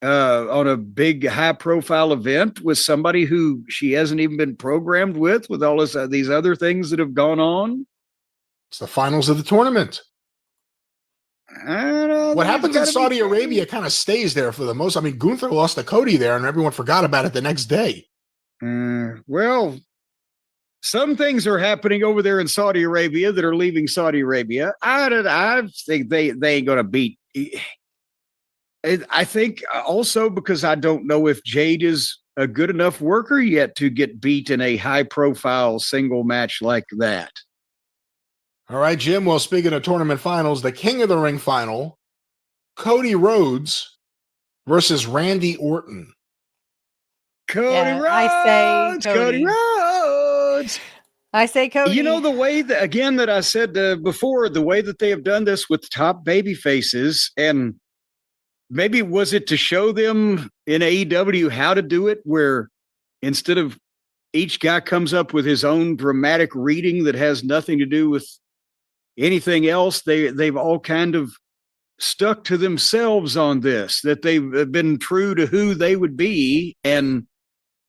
on a big high-profile event with somebody who she hasn't even been programmed with all these other things that have gone on? It's the finals of the tournament. I don't know. What happens in Saudi Arabia kind of stays there for the most. I mean, Gunther lost to Cody there, and everyone forgot about it the next day. Well, some things are happening over there in Saudi Arabia that are leaving Saudi Arabia. I think they ain't going to beat. I think also because I don't know if Jade is a good enough worker yet to get beat in a high-profile single match like that. All right, Jim. Well, speaking of tournament finals, the King of the Ring final, Cody Rhodes versus Randy Orton. Cody Yeah, Rhodes. I say Cody Cody. Rhodes. I say Cody. You know, the way that, again, that I said before, the way that they have done this with top baby faces, and maybe was it to show them in AEW how to do it, where instead of each guy comes up with his own dramatic reading that has nothing to do with anything else, they've all kind of stuck to themselves on this, that they've been true to who they would be, and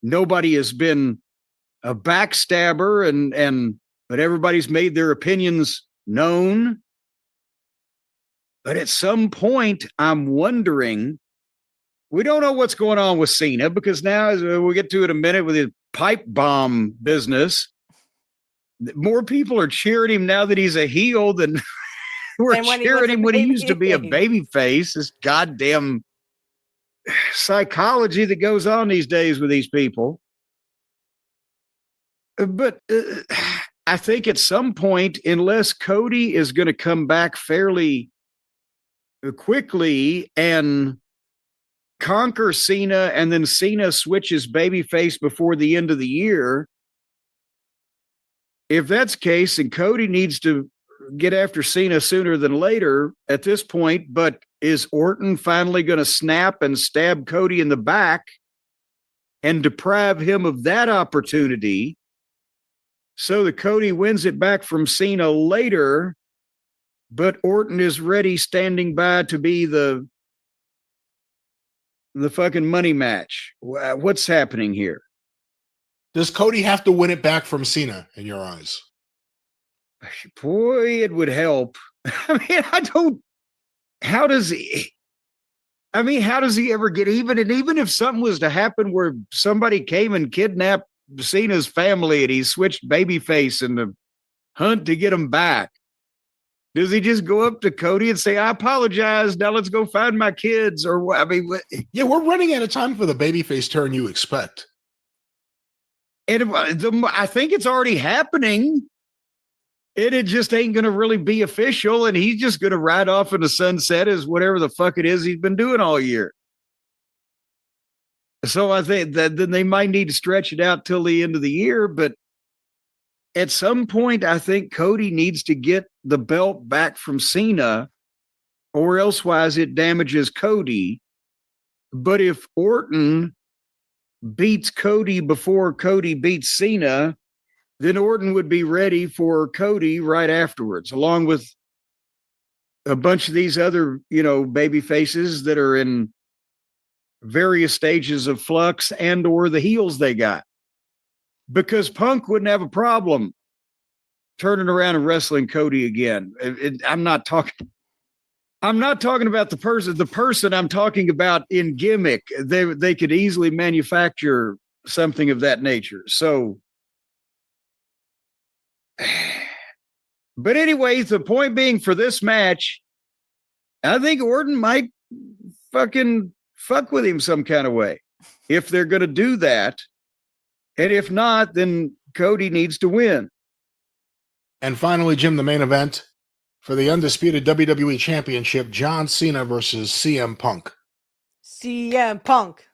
nobody has been a backstabber, but everybody's made their opinions known. But at some point, I'm wondering, we don't know what's going on with Cena, because now, as we'll get to it in a minute with his pipe bomb business, more people are cheering him now that he's a heel than were cheering him when he used to be a baby face. This goddamn psychology that goes on these days with these people. But I think at some point, unless Cody is going to come back fairly quickly and conquer Cena, and then Cena switches babyface before the end of the year, if that's the case, then Cody needs to get after Cena sooner than later at this point. But is Orton finally going to snap and stab Cody in the back and deprive him of that opportunity so that Cody wins it back from Cena later, but Orton is ready, standing by to be the fucking money match? What's happening here? Does Cody have to win it back from Cena in your eyes? Boy, it would help. I mean, how does he ever get even? And even if something was to happen where somebody came and kidnapped Cena's family and he switched babyface in the hunt to get him back, does he just go up to Cody and say, "I apologize, now let's go find my kids"? Or what? I mean, yeah, we're running out of time for the babyface turn you expect. And I think it's already happening. It just ain't going to really be official, and he's just going to ride off in the sunset as whatever the fuck it is he's been doing all year. So I think that then they might need to stretch it out till the end of the year. But at some point, I think Cody needs to get the belt back from Cena, or elsewise it damages Cody. But if Orton beats Cody before Cody beats Cena, then Orton would be ready for Cody right afterwards, along with a bunch of these other, baby faces that are in various stages of flux and or the heels they got. Because Punk wouldn't have a problem turning around and wrestling Cody again. I'm not talking about the person. The person I'm talking about in gimmick. They could easily manufacture something of that nature. So, but anyway, the point being, for this match, I think Orton might fucking fuck with him some kind of way if they're going to do that. And if not, then Cody needs to win. And finally, Jim, the main event for the undisputed WWE Championship, John Cena versus CM Punk. CM Punk.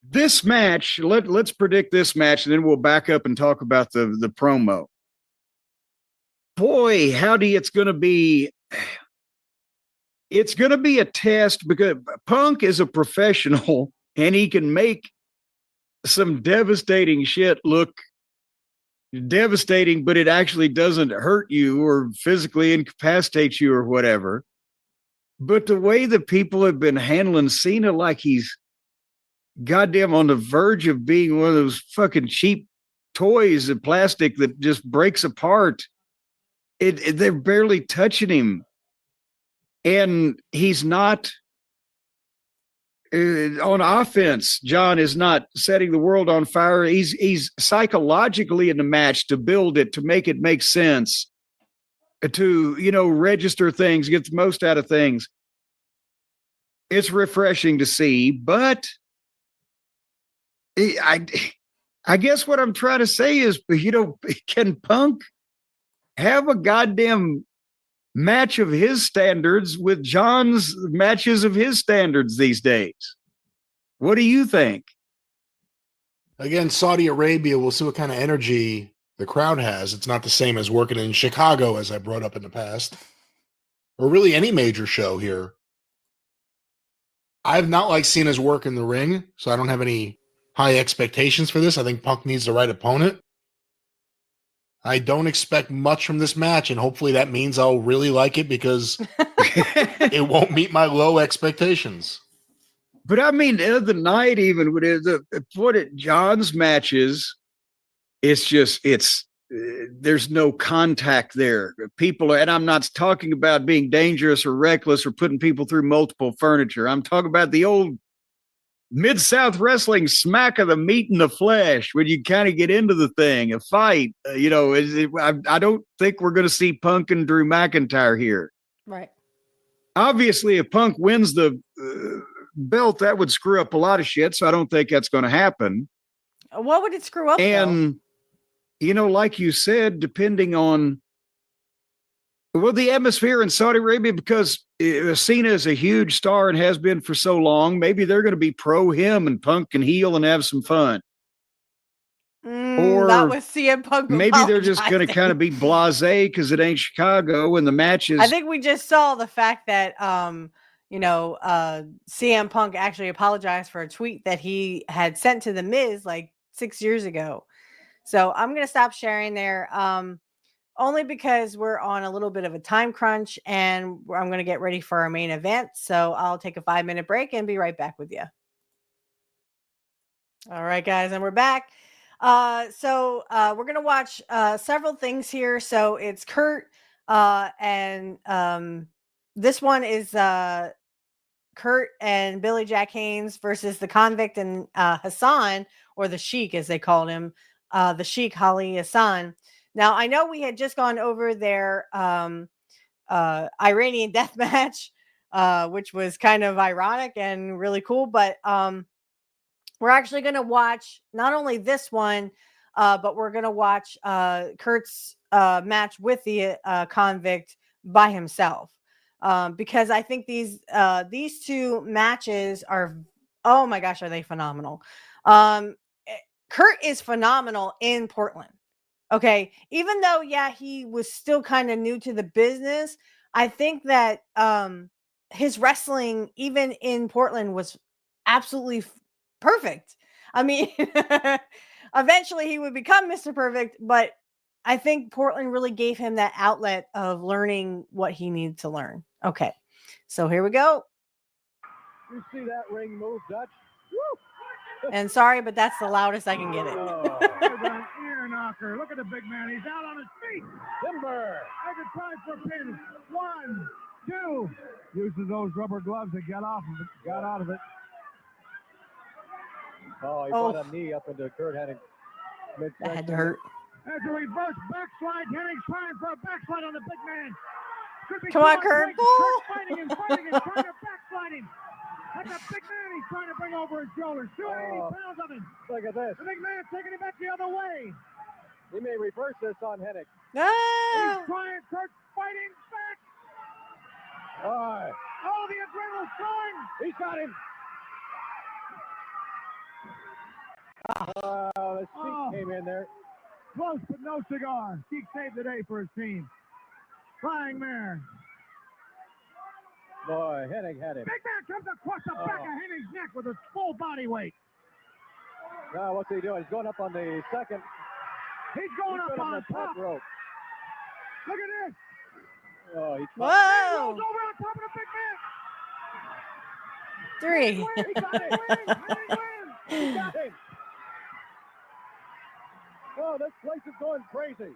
This match, let's predict this match, and then we'll back up and talk about the promo. Boy, howdy, it's going to be a test, because Punk is a professional and he can make some devastating shit look devastating, but it actually doesn't hurt you or physically incapacitate you or whatever. But the way that people have been handling Cena like he's goddamn on the verge of being one of those fucking cheap toys of plastic that just breaks apart, they're barely touching him. And he's not on offense. John is not setting the world on fire. He's psychologically in the match to build it, to make it make sense, to, register things, get the most out of things. It's refreshing to see, but I guess what I'm trying to say is, can Punk have a goddamn match of his standards with John's matches of his standards these days. What do you think? Again, Saudi Arabia, we'll see what kind of energy the crowd has. It's not the same as working in Chicago, as I brought up in the past, or really any major show here. I've not liked seeing his work in the ring, so I don't have any high expectations for this. I think Punk needs the right opponent. I don't expect much from this match, and hopefully that means I'll really like it because it won't meet my low expectations. But I mean, the other night, even with John's matches, there's no contact there. People, and I'm not talking about being dangerous or reckless or putting people through multiple furniture. I'm talking about the old Mid-South wrestling smack of the meat and the flesh when you kind of get into the thing, a fight. I don't think we're going to see Punk and Drew McIntyre here. Right. Obviously, if Punk wins the belt, that would screw up a lot of shit. So I don't think that's going to happen. What would it screw up? And, like you said, depending on, the atmosphere in Saudi Arabia, because Cena is a huge star and has been for so long, maybe they're going to be pro him and Punk can heel and have some fun. Or not with CM Punk. Maybe they're just going to kind of be blasé because it ain't Chicago and the matches. I think we just saw the fact that CM Punk actually apologized for a tweet that he had sent to The Miz like 6 years ago. So I'm going to stop sharing there. Only because we're on a little bit of a time crunch and I'm going to get ready for our main event. So I'll take a 5-minute break and be right back with you. All right, guys. And we're back. So we're going to watch several things here. So it's Curt and this one is Curt and Billy Jack Haynes versus the Convict and Hassan, or the Sheik as they called him, the Sheik Ali Hassan. Now, I know we had just gone over their Iranian death match, which was kind of ironic and really cool. But we're actually going to watch not only this one, but we're going to watch Curt's match with the Convict by himself. Because I think these two matches are, oh my gosh, are they phenomenal. Curt is phenomenal in Portland. Okay, even though, he was still kind of new to the business, I think that his wrestling, even in Portland, was absolutely perfect. I mean, eventually he would become Mr. Perfect, but I think Portland really gave him that outlet of learning what he needed to learn. Okay, so here we go. You see that ring move, Dutch? Woo! And sorry, but that's the loudest I can get it. There's an ear knocker. Look at the big man. He's out on his feet. Timber. There's a time for pin. 1, 2. Uses those rubber gloves to get off of it. Got out of it. Oh, he put a knee up into Curt Hennig. That had to hurt. There's a reverse backslide. Hennig's trying for a backslide on the big man. Come on, Curt. Curt's fighting him, trying to backslide him. Like a big man he's trying to bring over his shoulders. 280 pounds of him. Look at this. The big man's taking him back the other way. He may reverse this on Hennig. No. He's trying. Curt's fighting back. Oh, the adrenaline's flowing. He's got him. The Sheik came in there. Close, but no cigar. Sheik saved the day for his team. Flying mare. Boy, Hennig had him. Big man comes across the back of Hennig's neck with his full body weight. Now, what's he doing? He's going up on the second. He's going up on the top rope. Look at this. Oh, he rolls over on top of the big man. 3. He got it. Hennig wins. He got him. Oh, this place is going crazy.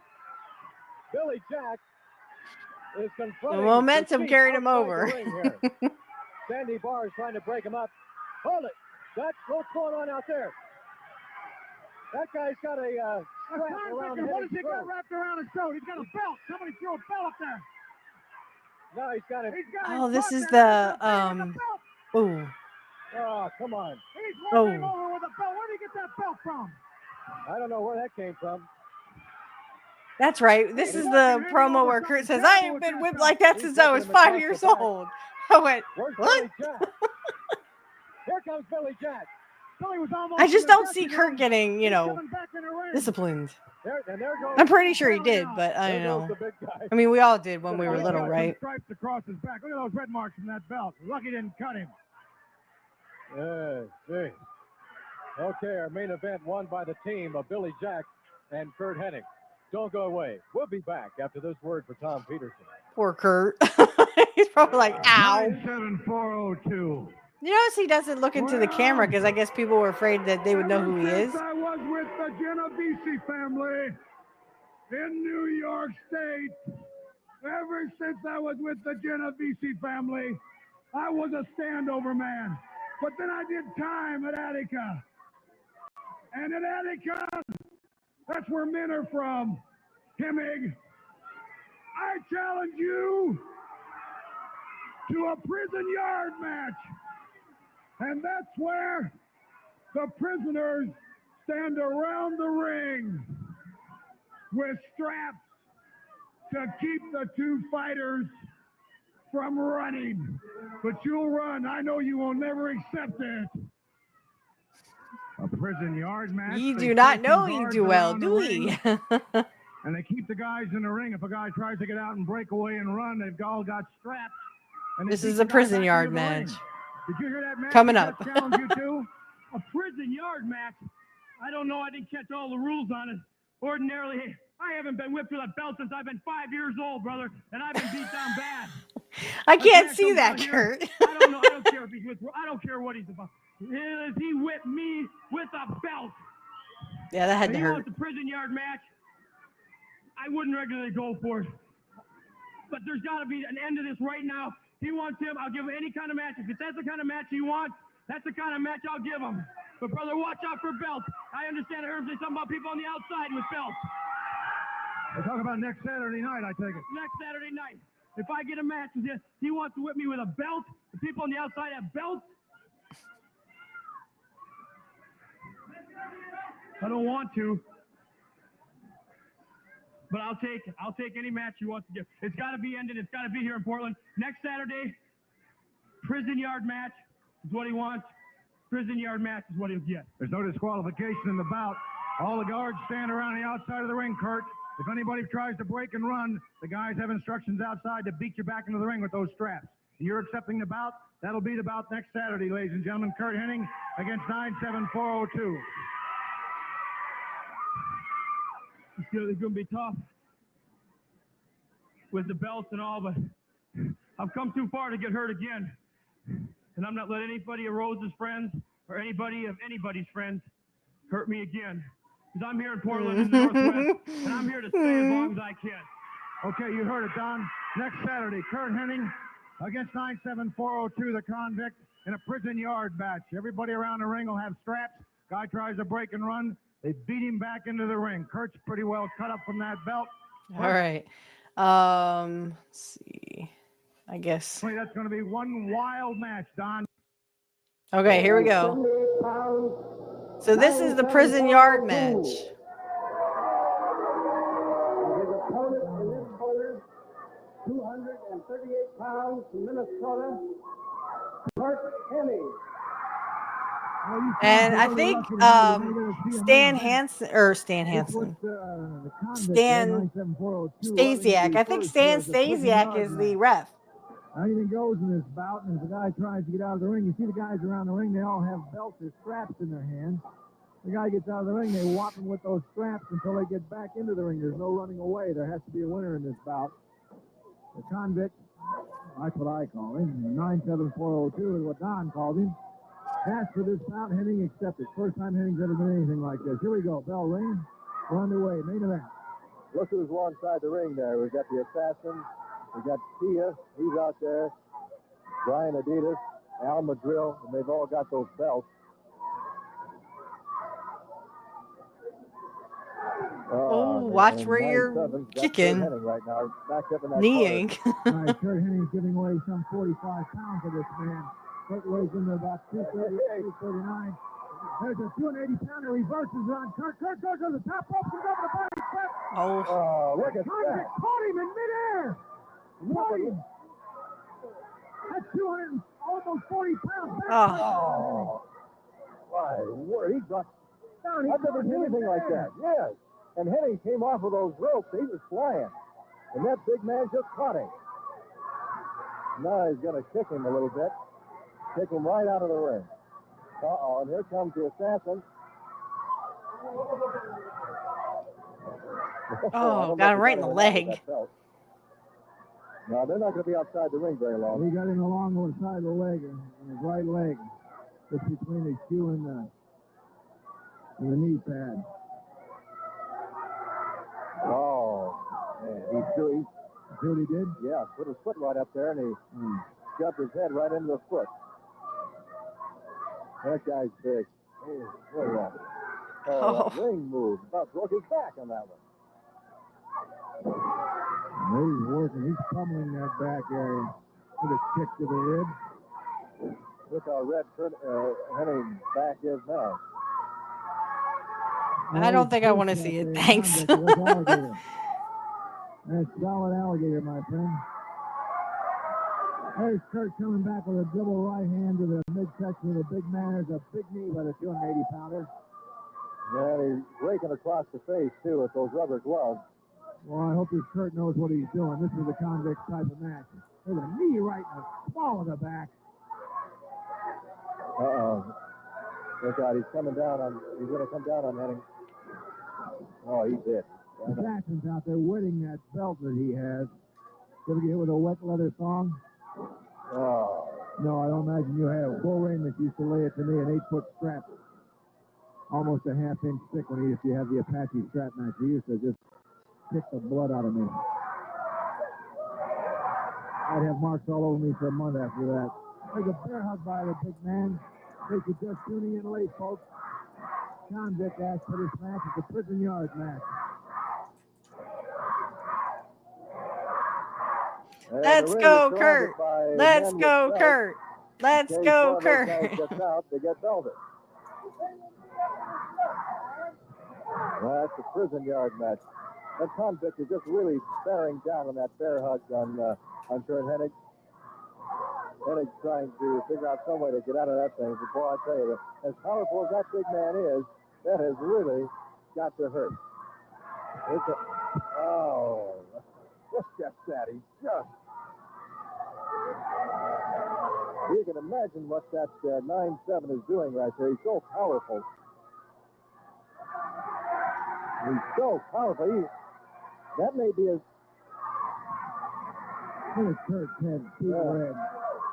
Billy Jack is confronting. The momentum carried him over. Sandy Barr is trying to break him up. Hold it. That's what's going on out there. That guy's got a strap around his throat. What has he got wrapped around his throat? He's got a belt. Somebody threw a belt up there. No, he's got it. Oh, this is the ooh. Oh, come on. He's running over with a belt. Where did he get that belt from? I don't know where that came from. That's right. This is the promo where Curt says, I ain't been whipped like that since I was 5 years old. I went, Where's what? Billy Jack? Here comes Billy Jack. Billy was almost I just in the don't see dressing Curt room. getting, He's coming back in the ring. disciplined. There goes I'm pretty sure he Billy did, now. but I There don't goes know. the big guy. I mean, we all did when we were He's little, got some right? stripes across his back. Look at those red marks from that belt. Lucky didn't cut him. See. Okay, our main event won by the team of Billy Jack and Curt Hennig. Don't go away. We'll be back after this word for Tom Peterson. Poor Curt. He's probably like, ow. 97402. You notice he doesn't look into the camera because I guess people were afraid that they would know who he is. I was with the Genovese family in New York State. Ever since I was with the Genovese family, I was a standover man. But then I did time at Attica. And at Attica, that's where men are from. Hennig, I challenge you to a prison yard match. And that's where the prisoners stand around the ring with straps to keep the two fighters from running. But you'll run. I know you will never accept it. A prison yard match. You They do not place know some you guards do well, around the do ring, we? and they keep the guys in the ring. If a guy tries to get out and break away and run, they've all got straps. And they This keep is the a guy prison back yard into the ring. match. Did you hear that match? Coming I up. just challenged you to a prison yard match. I don't know. I didn't catch all the rules on it. Ordinarily, I haven't been whipped with a belt since I've been 5 years old, brother, and I've been beat down bad. I can't Jack see comes that, out here. Curt. I don't know. I don't care if he's with. I don't care what he's about. He whipped me with a belt. Yeah, that had And to he hurt. wants a prison yard match. I wouldn't regularly go for it. But there's got to be an end to this right now. He wants him. I'll give him any kind of match. If that's the kind of match he wants, that's the kind of match I'll give him. But, brother, watch out for belts. I understand. I heard him say something about people on the outside with belts. We're talking about next Saturday night, I take it. Next Saturday night. If I get a match with him, he wants to whip me with a belt. The people on the outside have belts. I don't want to. But I'll take any match he wants to give. It's got to be ended. It's got to be here in Portland. Next Saturday, prison yard match is what he wants. Prison yard match is what he'll get. There's no disqualification in the bout. All the guards stand around the outside of the ring, Curt. If anybody tries to break and run, the guys have instructions outside to beat you back into the ring with those straps. You're accepting the bout. That'll be the bout next Saturday, ladies and gentlemen. Curt Hennig against 97402. It's going to be tough with the belts and all, but I've come too far to get hurt again. And I'm not letting anybody of Rose's friends or anybody of anybody's friends hurt me again. Because I'm here in Portland in the Northwest, and I'm here to stay as long as I can. Okay, you heard it, Don. Next Saturday, Curt Hennig against 97402, the Convict, in a prison yard match. Everybody around the ring will have straps. Guy tries to break and run. They beat him back into the ring. Kurt's pretty well cut up from that belt. All right. Let's see. I guess. That's going to be one wild match, Don. Okay, here we go. So this is the prison yard match. His opponent in this corner, 238 pounds from Minnesota, Curt Hennig. And I think Stan Stasiak. I think Stan Stasiak is the ref. Anything goes in this bout, and if the guy tries to get out of the ring, you see the guys around the ring, they all have belts or straps in their hands. The guy gets out of the ring, they whop him with those straps until they get back into the ring. There's no running away. There has to be a winner in this bout. The Convict, that's what I call him. 97402 is what Don called him. Asked for this bout, Hennig accepted. First time Hennig's ever done anything like this. Here we go. Bell ring. We're underway. Main event. Look who's alongside the ring there. We've got the Assassin. We've got Tia. He's out there. Brian Adidas. Al Madrill. And they've all got those belts. Watch where you're kicking. Right now, backed up in that kneeing. All right, Curt Hennig's giving away some 45 pounds of this man. Curt weighs in about 238, 239. There's a 280-pounder reverses on Curt. Curt goes to the top rope and over the body flip. Oh. Look at that. Caught him in midair. Caught him. That's 200, almost 40 pounds. Oh. My word, he dropped down. I've never seen anything like that. Yes. And Hennig came off of those ropes. He was flying. And that big man just caught him. Now he's going to kick him a little bit. Kick him right out of the ring. Uh-oh, and here comes the assassin. Oh, got him right in the leg. No, they're not going to be outside the ring very long. He got him along the side of the leg, and his right leg, just between the shoe and the knee pad. Oh, man. He see what he did? Yeah, put his foot right up there, and he shoved his head right into the foot. That guy's big. Hey, look at that. Oh, that ring moved. About broke his back on that one. He's working. He's pummeling that back area with a kick to the rib. Look how red Hennig's back is now. I don't think I want to see it. Thanks. That's solid alligator, my friend. There's Curt coming back with a double right hand to the midsection of the big man. There's a big knee by the 280-pounder. Yeah, he's raking across the face, too, with those rubber gloves. Well, I hope this Curt knows what he's doing. This is a convict type of match. There's a knee right in the small of the back. Uh-oh. Look out, he's coming down on, he's going to come down on Hennig. Oh, he did. The Jackson's out there wetting that belt that he has. You ever get hit with a wet leather thong? Oh. No, I don't imagine you have. Bull Raymond used to lay it to me, an 8-foot strap. Almost a half-inch thick when he used to have the Apache strap match. He used to just kick the blood out of me. I'd have marks all over me for a month after that. There's a bear hug by the big man. They could just tuning in late, folks. Convict asked for this match. It's a prison yard match. Let's go, Curt. Let's go, Curt. Let's go, Curt. They get belted. That's a prison yard match. That Convict is just really bearing down on that bear hug on Curt Hennig. Hennig's trying to figure out some way to get out of that thing. But boy, I tell you, as powerful as that big man is, that has really got to hurt. Oh, look at that. He just... You can imagine what that 9-7 is doing right there. He's so powerful. He's so powerful. That may be his... Look at Curt's head, deep red.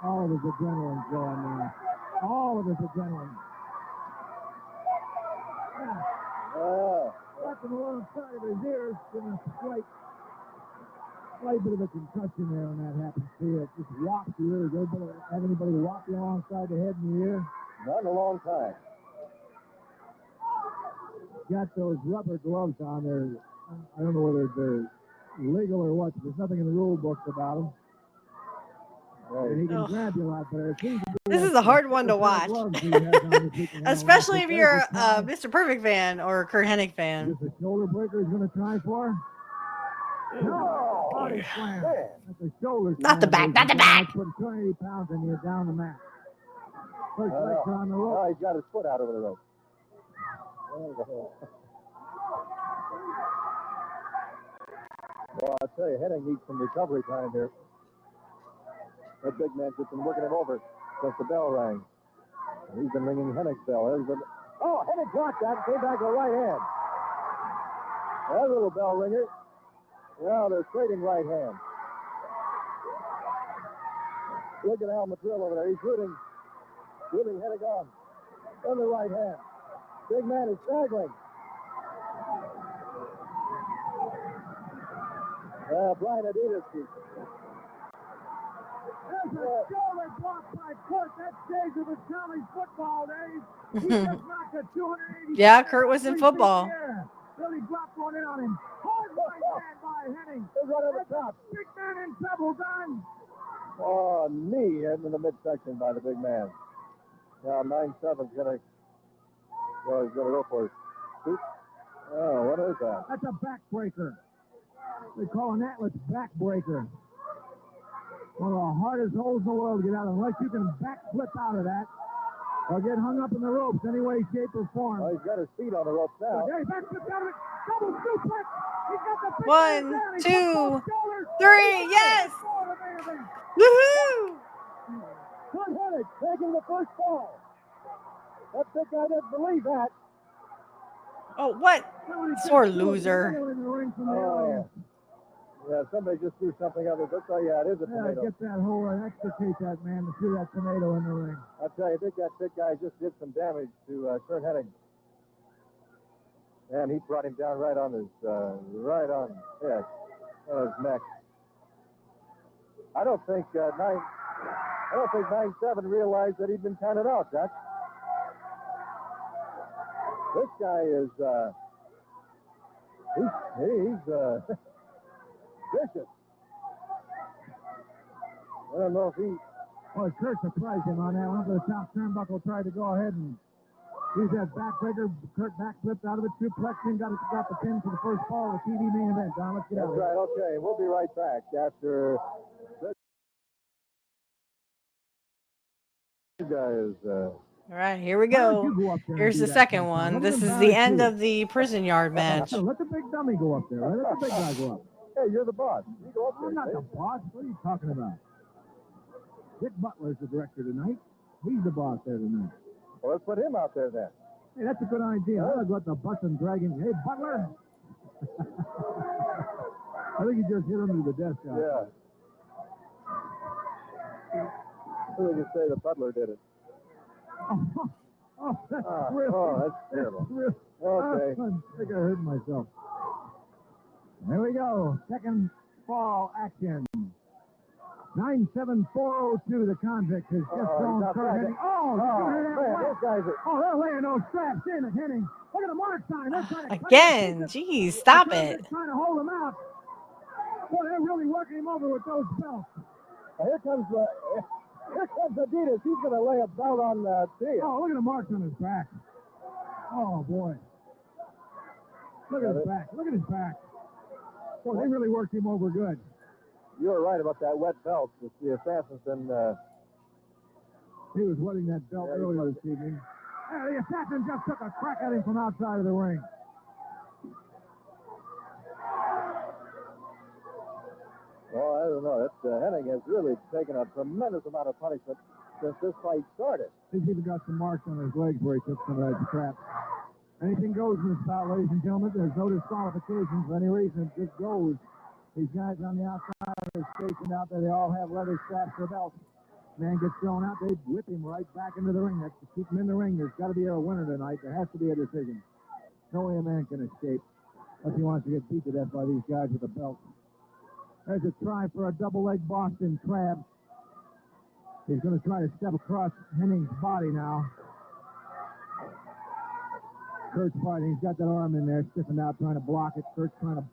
All of his adrenaline's going now. All of his adrenaline. Left him alongside of his ears, giving a slight bit of a concussion there when that happens to you. It just whops the ears. Have anybody whop you alongside the head in the ear? Not in a long time. Got those rubber gloves on there. I don't know whether they're legal or what. There's nothing in the rule books about them. And he can grab you a lot better. This is a hard one to watch, especially if you're a Mr. Perfect fan or a Curt Hennig fan. Is this a shoulder breaker he's going to try for? No! Body slam. That's a shoulder Not the back, not the back. Put 280 pounds in you down the mat. First lecture on the rope. Oh, he's got his foot out over the rope. Well, I'll tell you, Hennig needs some recovery time here. That big man's just been working him over since the bell rang. He's been ringing Hennig's bell. Oh, Hennig blocked that and came back with a right hand. That little bell ringer. Well, they're trading right hands. Look at Al Madrill over there. He's rooting Hennig on the right hand. Big man is staggering. Brian Adidas. There's a shoulder block by Curt. That stays with his college football days. He just knocked a 280. Yeah, Curt was in football. Really dropped one in on him. Hard right hand by Hennig. Right over the top. Big man in trouble, done. Oh, knee in the midsection by the big man. Now 9-7's going to Well, he's going to go for it. Oh, what is that? That's a backbreaker. They call an Atlas backbreaker. One of the hardest holes in the world to get out of, unless you can backflip out of that or get hung up in the ropes any way, shape, or form. Well, he's got his feet on the ropes now. Okay, backflip out of it. Double suplex. He's got the big One, man down. He's two, got both shoulders. 3. Yes. Woohoo! Curt Hennig taking the first fall. That big guy doesn't believe that. Oh, what? Sore loser. Oh. Yeah, somebody just threw something up. That's all. Yeah, it is a tomato. Get that hole and extricate that man to threw that tomato in the ring. I tell you, I think that big guy just did some damage to Curt Hennig. And he brought him down right on his head, on his neck. I don't think 9-7 realized that he'd been counted out, Jack. This guy is he's vicious. I don't know if he. Boy, Curt surprised him on that one. Up to the top turnbuckle, tried to go ahead and use that backbreaker. Curt backflipped out of it, suplex him, got the pin for the first fall of the TV main event. Don, let's get out of That's here. right. Okay, we'll be right back after this guy is. All right, here we go. Here's the second one. This is the end of the prison yard match. Let the big dummy go up there. Right? Let the big guy go up. Hey, you're the boss. You go up there. I'm not the boss. What are you talking about? Dick Butler's the director tonight. He's the boss there tonight. Well, let's put him out there then. Hey, that's a good idea. I'll go out the bus and drag him. Hey, Butler. I think he just hit him to the desk. Yeah. Who would you say the Butler did it? That's real. Oh, that's terrible. Real. Okay. I think I hurt myself. There we go. Second fall action. 97402, the Convict has just thrown Curt Hennig. Oh, man, those guys are... Oh, they're laying those straps in at Hennig. Look at the mark sign. They're trying to Again, geez, stop it. They're trying to hold him out. Boy, they're really working him over with those belts. Here comes Adidas. He's going to lay a belt on Diaz. Oh, look at the marks on his back. Oh, boy. Look at his back. Look at his back. Boy, they really worked him over good. You were right about that wet belt. The assassin's been... He was wetting that belt earlier this evening. Hey, the assassin just took a crack at him from outside of the ring. Well, I don't know. Hennig has really taken a tremendous amount of punishment since this fight started. He's even got some marks on his legs where he took some of that crap. Anything goes in this bout, ladies and gentlemen. There's no disqualifications for any reason. It just goes. These guys on the outside are stationed out there. They all have leather straps for belts. Man gets thrown out, they whip him right back into the ring. That's to keep him in the ring. There's got to be a winner tonight. There has to be a decision. No way a man can escape unless he wants to get beat to death by these guys with a belt. There's a try for a double-leg Boston Crab. He's going to try to step across Hennig's body now. Curt's fighting. He's got that arm in there, stiffened out, trying to block it. Curt's trying to...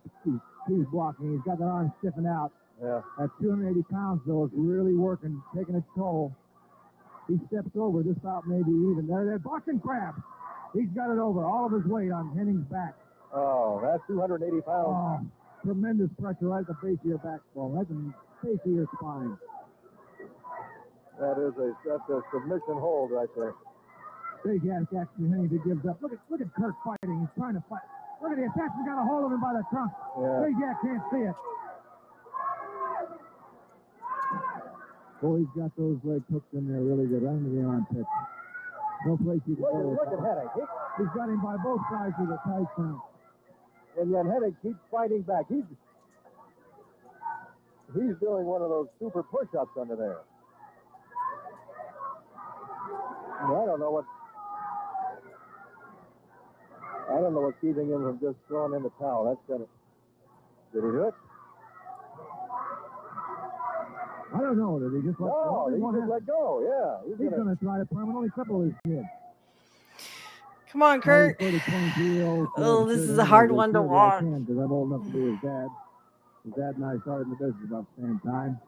He's blocking. He's got that arm stiffened out. Yeah. At 280 pounds, though, it's really working, taking its toll. He steps over. This bout may be even. There, Boston Crab. He's got it over. All of his weight on Hennig's back. Oh, that's 280 pounds. Oh, tremendous pressure right at the base of your backbone, right at the base of your spine. That's a submission hold right there. Big ass action Hennig that gives up. Look at Curt fighting. He's trying to fight. Look at the assassin got a hold of him by the trunk. Yeah. Big Jack can't see it. Boy, he's got those legs hooked in there really good, right into the armpit. No place you can go. Look at Hennig. He's got him by both sides of the tight count. And yet Hennig keeps fighting back. He's doing one of those super push-ups under there. I don't know what's keeping him from just throwing in the towel. Did he do it? I don't know. Did he just let go? No, he just let go. Yeah. He's going to try to permanently cripple his kid. Come on, Curt. Oh, this is a hard one to watch. Because I'm old enough to be his dad. His dad and I started in the business about the same time.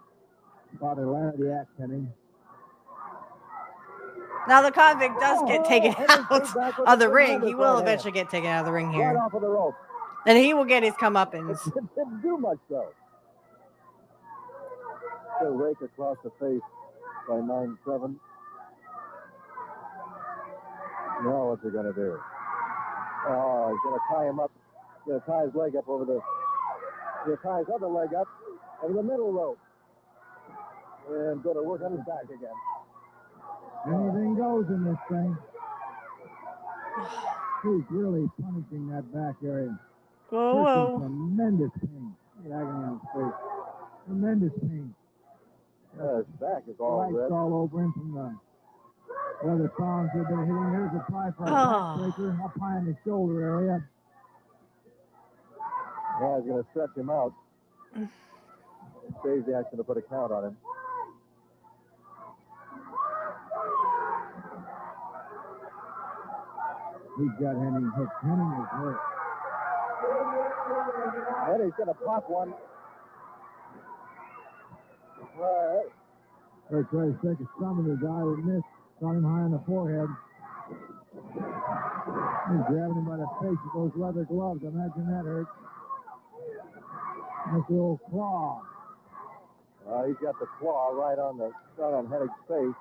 Father Larry the Axe Hennig. Now the convict does get taken Hennig out came back with of a the ring. tremendous He will right hand. eventually get taken out of the ring Right here. off of the rope. And he will get his comeuppance. It didn't do much, though. Still rake across the face by 9-7. Now what's he going to do? Oh, he's going to tie him up. He's going to tie his leg up over the... He'll tie his other leg up over the middle rope. And go to work on his back again. Anything goes in this thing. He's really punishing that back area. Whoa, whoa. Tremendous pain. Look at agony on his face. Tremendous pain. His back is all Lights red. all over him from the where the thongs have been hitting. There's a try for a backbreaker up high in the shoulder area. Now he's going to stretch him out. Stasiak's going to put a count on him. He's got Hennig hooked. Hennig is hurt. And he's going to pop one. Right. They're trying to take a thumb in his eye with missed. Got him high on the forehead. He's grabbing him by the face with those leather gloves. Imagine that hurt. That's the old claw. He's got the claw right on Hennig's face.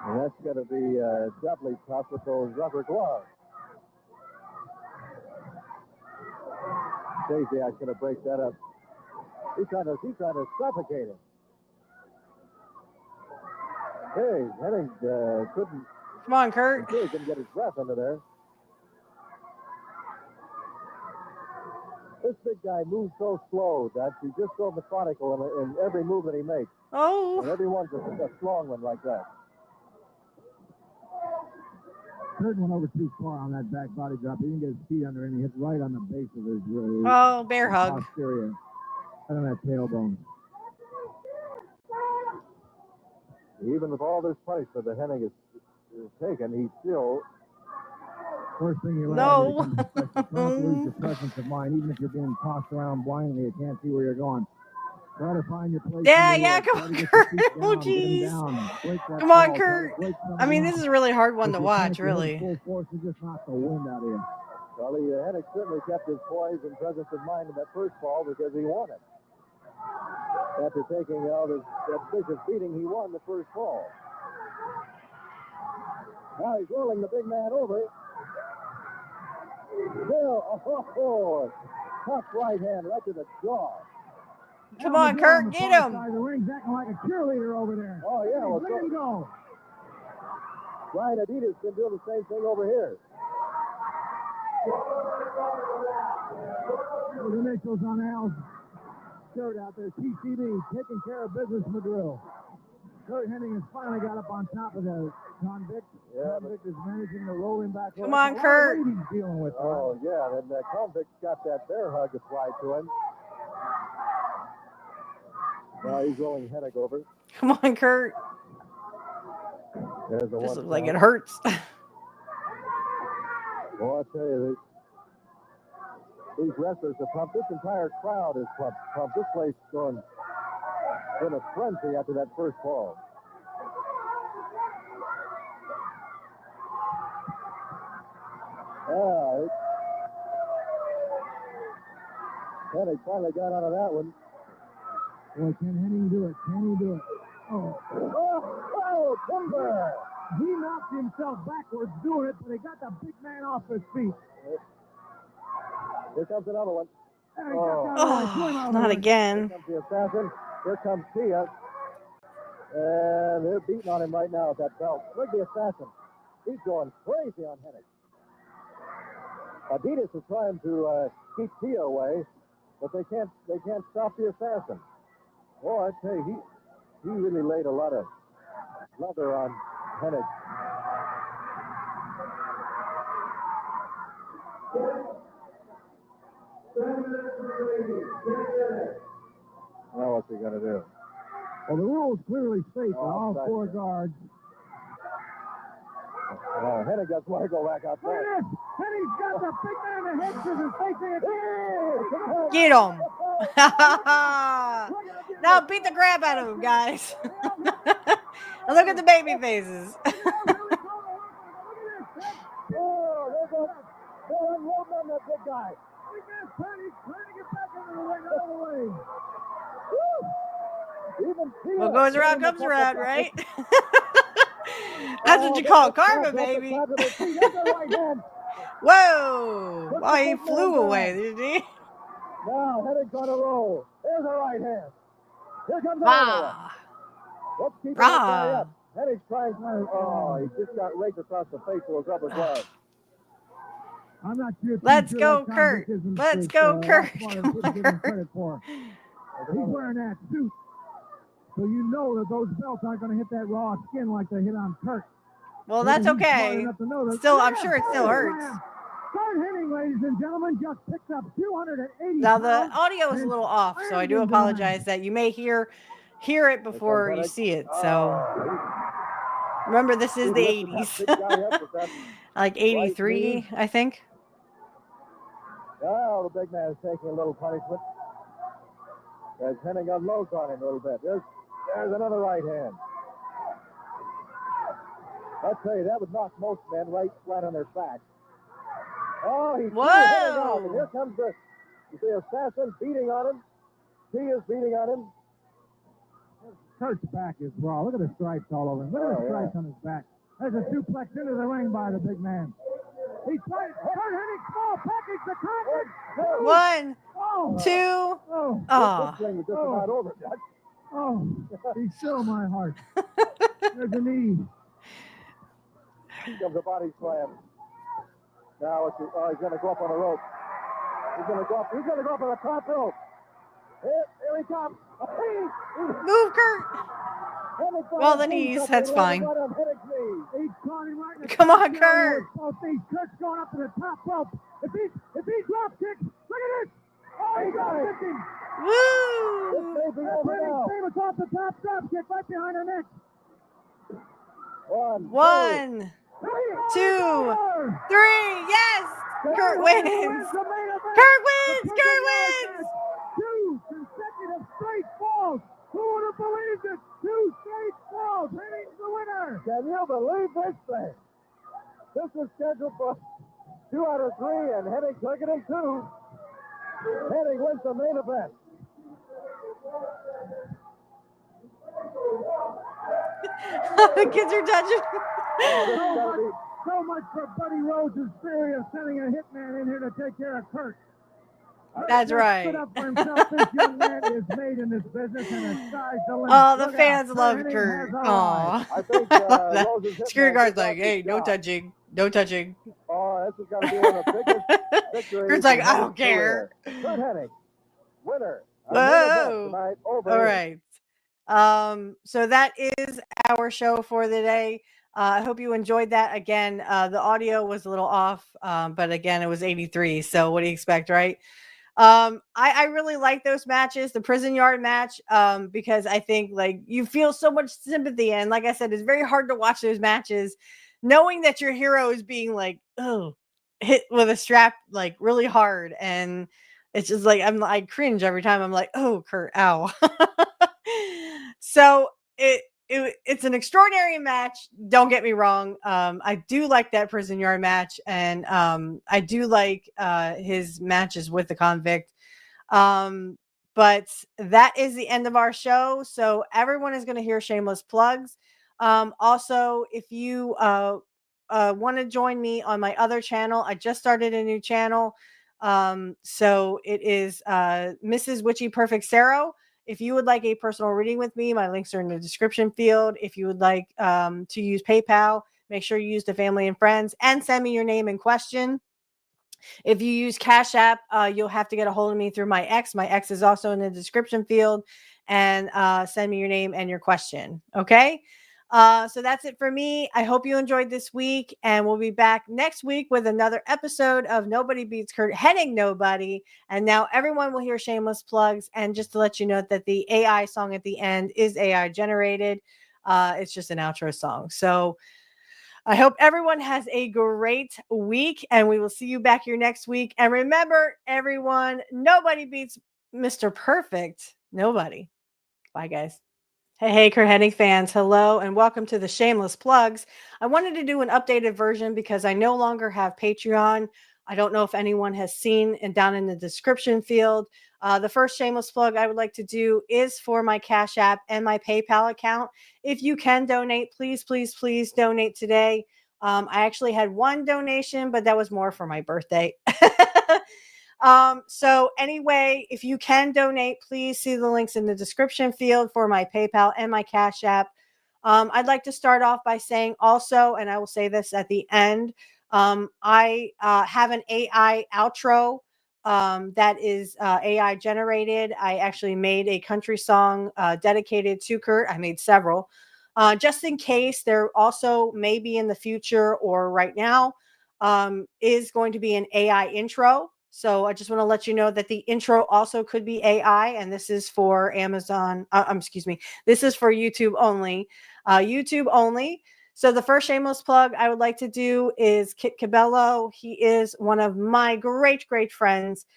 And that's going to be doubly tough with those rubber gloves. Stasiak's going to break that up. He's trying to suffocate him. Hey, Hennig couldn't. Come on, Curt. He couldn't get his breath under there. This big guy moves so slow that he's just so methodical in every move that he makes. Oh. And everyone's a strong one like that. Curt went over too far on that back body drop. He didn't get his feet under him. He hit right on the base of his Oh, bear hug. posterior. Right on that tailbone. Even with all this punishment that Hennig is taken, he's still... First thing you No. Don't lose your presence of mind. Even if you're being tossed around blindly, you can't see where you're going. Try to find your place. Yeah, come on, Curt. Oh, jeez. Come on, Curt. I mean, this is a really hard one to watch, really. Full force to just knock the wind out of you. Well, Hennig certainly kept his poise and presence of mind in that first fall because he won it. After taking that vicious beating, he won the first fall. Now he's rolling the big man over. Still, tough right hand right to the jaw. Come on, Curt, get him. The ring's acting like a cheerleader over there. Oh, yeah. Well, Let him go. Brian Adidas been doing the same thing over here. The initials on Al's shirt out there, TCB, taking care of business in the drill. Curt Hennig has finally got up on top of the convict. Yeah, Convict is managing to roll him back. Come on, Curt. He's dealing with. Oh, yeah, and the convict's got that bear hug applied to him. Now he's rolling Hennig over. Come on, Curt. There's the This one looks like count. it hurts. Well, I'll tell you, these wrestlers are pumped. This entire crowd is pumped. This place is going in a frenzy after that first fall. Yeah, Hennig finally got out of that one. Boy, can Hennig do it? Can he do it? Oh, timber! He knocked himself backwards doing it, but he got the big man off his feet. Here comes another one. And he got down right to him out of the Not ring. again. Here comes the assassin. Here comes Tia. And they're beating on him right now with that belt. Look, the assassin. He's going crazy on Hennig. Adidas is trying to keep Tia away, but they can't stop the assassin. Oh, I tell you, he really laid a lot of leather on Hennig. Now what's he going to do? Well, the rules clearly state that all offside. four guards. Hennig got to go back Look outside. at this! Hennig's got the big man in the head scissors facing it. Get him. Now beat the crap out of him, guys. And look at the baby faces. Oh, there's a unloading on that big guy. He's trying to get back into the ring all the way. Woo! Even What goes around comes around, right? That's what you call karma, baby. Whoa! Oh, he flew away, did he? Now, Hennig's on a roll. There's a right hand. Here comes another one. Let's keep that guy up. Hennig's trying to... Oh, he just got raked across the face with a rubber glove. I'm not sure. Let's go, Curt. Let's go, Curt. He's wearing that suit, so you know that those belts aren't going to hit that raw skin like they hit on Curt. Well, that's okay. Still, I'm sure it still hurts. Curt Hennig, ladies and gentlemen, just picked up 280 Now the audio is a little off, so I do apologize that you may hear it before you see it. So remember, this is the 80s, like 83, I think. Well, the big man is taking a little punishment as Hennig unloads on him a little bit. There's another right hand. I'll tell you, that would knock most men right flat on their back. Oh, he's Hennig out, and here comes the assassin beating on him. He is beating on him. Kurt's back is raw. Look at the stripes all over him. Look at the stripes on his back. There's a suplex into the ring by the big man. He's trying. Curt Hennig, small package, the Convict. 1, 2. Oh, this thing is just about over, Judge. Oh, he's still my heart. There's a knee. Here comes a body slam. Now he's going to go up on the rope. He's going to go up on the top rope. Here he comes. Move, Curt. Well, the knees, that's fine. Come on, Curt. Kurt's going up to the top rope. If he drop kicks, look at this. Oh, he got it. Woo! Famous off the top drop kick right behind her neck. 1, 2, 3. Yes! Curt wins. Curt wins. Curt wins. 2 consecutive straight falls. Who would have believed it? 2 straight falls. Hennig's the winner. Can you believe this thing? This is scheduled for 2 out of 3, and Hennig took it in 2. Hennig wins the main event. The kids are touching. So much for Buddy Rose's theory of sending a hitman in here to take care of Curt. That's right. Stood up for himself. This young man is made in this business, and the sky's the limit. Oh, the fans love Curt. Aw. I think Security guard's like, hey, no touching. No touching. Oh, this is going to be one of the biggest victories. Kurt's like, I don't care. Curt Hennig, winner. Whoa. Tonight, over. All right. So that is our show for the day. I hope you enjoyed that. Again, the audio was a little off, but again, it was 83. So what do you expect, right? I really like those matches, the prison yard match, because I think like you feel so much sympathy. And like I said, it's very hard to watch those matches knowing that your hero is being like, oh, hit with a strap like really hard. And it's just like, I cringe every time. I'm like, oh, Curt, ow. So it's an extraordinary match. Don't get me wrong. I do like that prison yard match, and I do like his matches with the Convict. But that is the end of our show. So everyone is going to hear shameless plugs. Also, if you want to join me on my other channel, I just started a new channel. So it is Mrs. Witchy Perfect Sarah. If you would like a personal reading with me, my links are in the description field. If you would like to use PayPal, make sure you use the family and friends and send me your name and question. If you use Cashapp, you'll have to get a hold of me through my ex. My ex is also in the description field, and send me your name and your question. Okay. So that's it for me. I hope you enjoyed this week, and we'll be back next week with another episode of Nobody Beats Curt Hennig Nobody. And now everyone will hear shameless plugs. And just to let you know that the AI song at the end is AI generated. It's just an outro song. So I hope everyone has a great week, and we will see you back here next week. And remember, everyone, nobody beats Mr. Perfect. Nobody. Bye, guys. Hey, Curt Hennig fans, hello and welcome to the Shameless Plugs. I wanted to do an updated version because I no longer have Patreon. I don't know if anyone has seen and down in the description field. The first shameless plug I would like to do is for my Cash App and my PayPal account. If you can donate, please, please, please donate today. I actually had one donation, but that was more for my birthday. So anyway, if you can donate, please see the links in the description field for my PayPal and my Cash App. I'd like to start off by saying also, and I will say this at the end, I have an AI outro that is AI generated. I actually made a country song dedicated to Curt. I made several. Just in case there also maybe in the future or right now is going to be an AI intro. So I just want to let you know that the intro also could be AI, and this is for Amazon. Excuse me. This is for YouTube only. YouTube only. So the first shameless plug I would like to do is Kit Cabello. He is one of my great, great friends.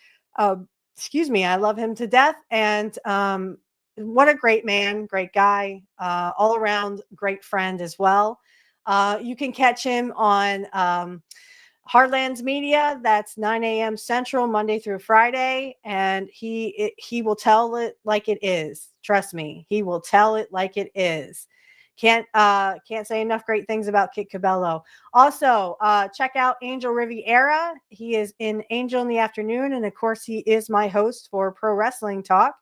Excuse me. I love him to death. And what a great man, great guy, all around great friend as well. You can catch him on Heartlands Media. That's 9 a.m. Central, Monday through Friday, and he will tell it like it is. Trust me, he will tell it like it is. Can't say enough great things about Kit Cabello. Also, check out Angel Riviera. He is in Angel in the Afternoon, and of course, he is my host for Pro Wrestling Talk.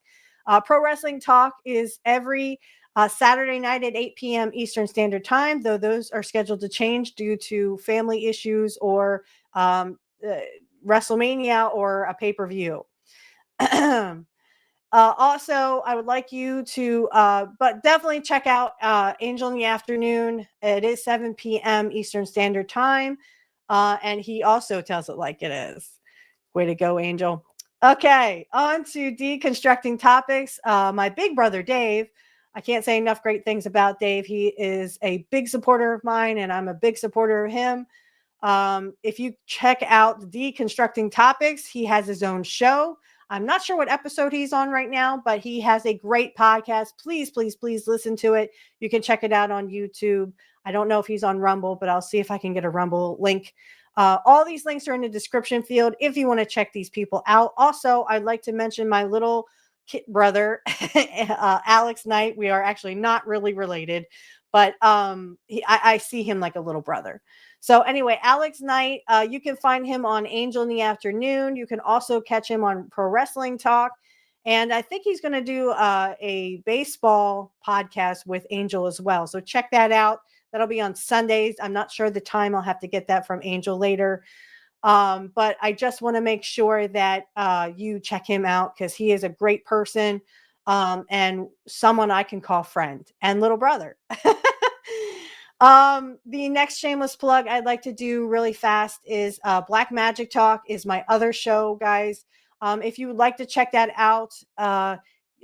Pro Wrestling Talk is every Saturday night at 8 p.m. Eastern Standard Time, though those are scheduled to change due to family issues or WrestleMania or a pay-per-view. Also, I would like you to, but definitely check out Angel in the Afternoon. It is 7 p.m. Eastern Standard Time, and he also tells it like it is. Way to go, Angel. Okay, on to deconstructing topics. My big brother, Dave. I can't say enough great things about Dave. He is a big supporter of mine, and I'm a big supporter of him. If you check out Deconstructing Topics, he has his own show. I'm not sure what episode he's on right now, but he has a great podcast. Please, please, please listen to it. You can check it out on YouTube. I don't know if he's on Rumble, but I'll see if I can get a Rumble link. All these links are in the description field if you want to check these people out. Also, I'd like to mention my little kid brother, Alex Knight. We are actually not really related, but I see him like a little brother. So anyway, Alex Knight, you can find him on Angel in the Afternoon. You can also catch him on Pro Wrestling Talk. And I think he's going to do a baseball podcast with Angel as well. So check that out. That'll be on Sundays. I'm not sure the time. I'll have to get that from Angel later. But I just want to make sure that you check him out because he is a great person and someone I can call friend and little brother. The next shameless plug I'd like to do really fast is Black Magic Talk is my other show, guys. If you would like to check that out,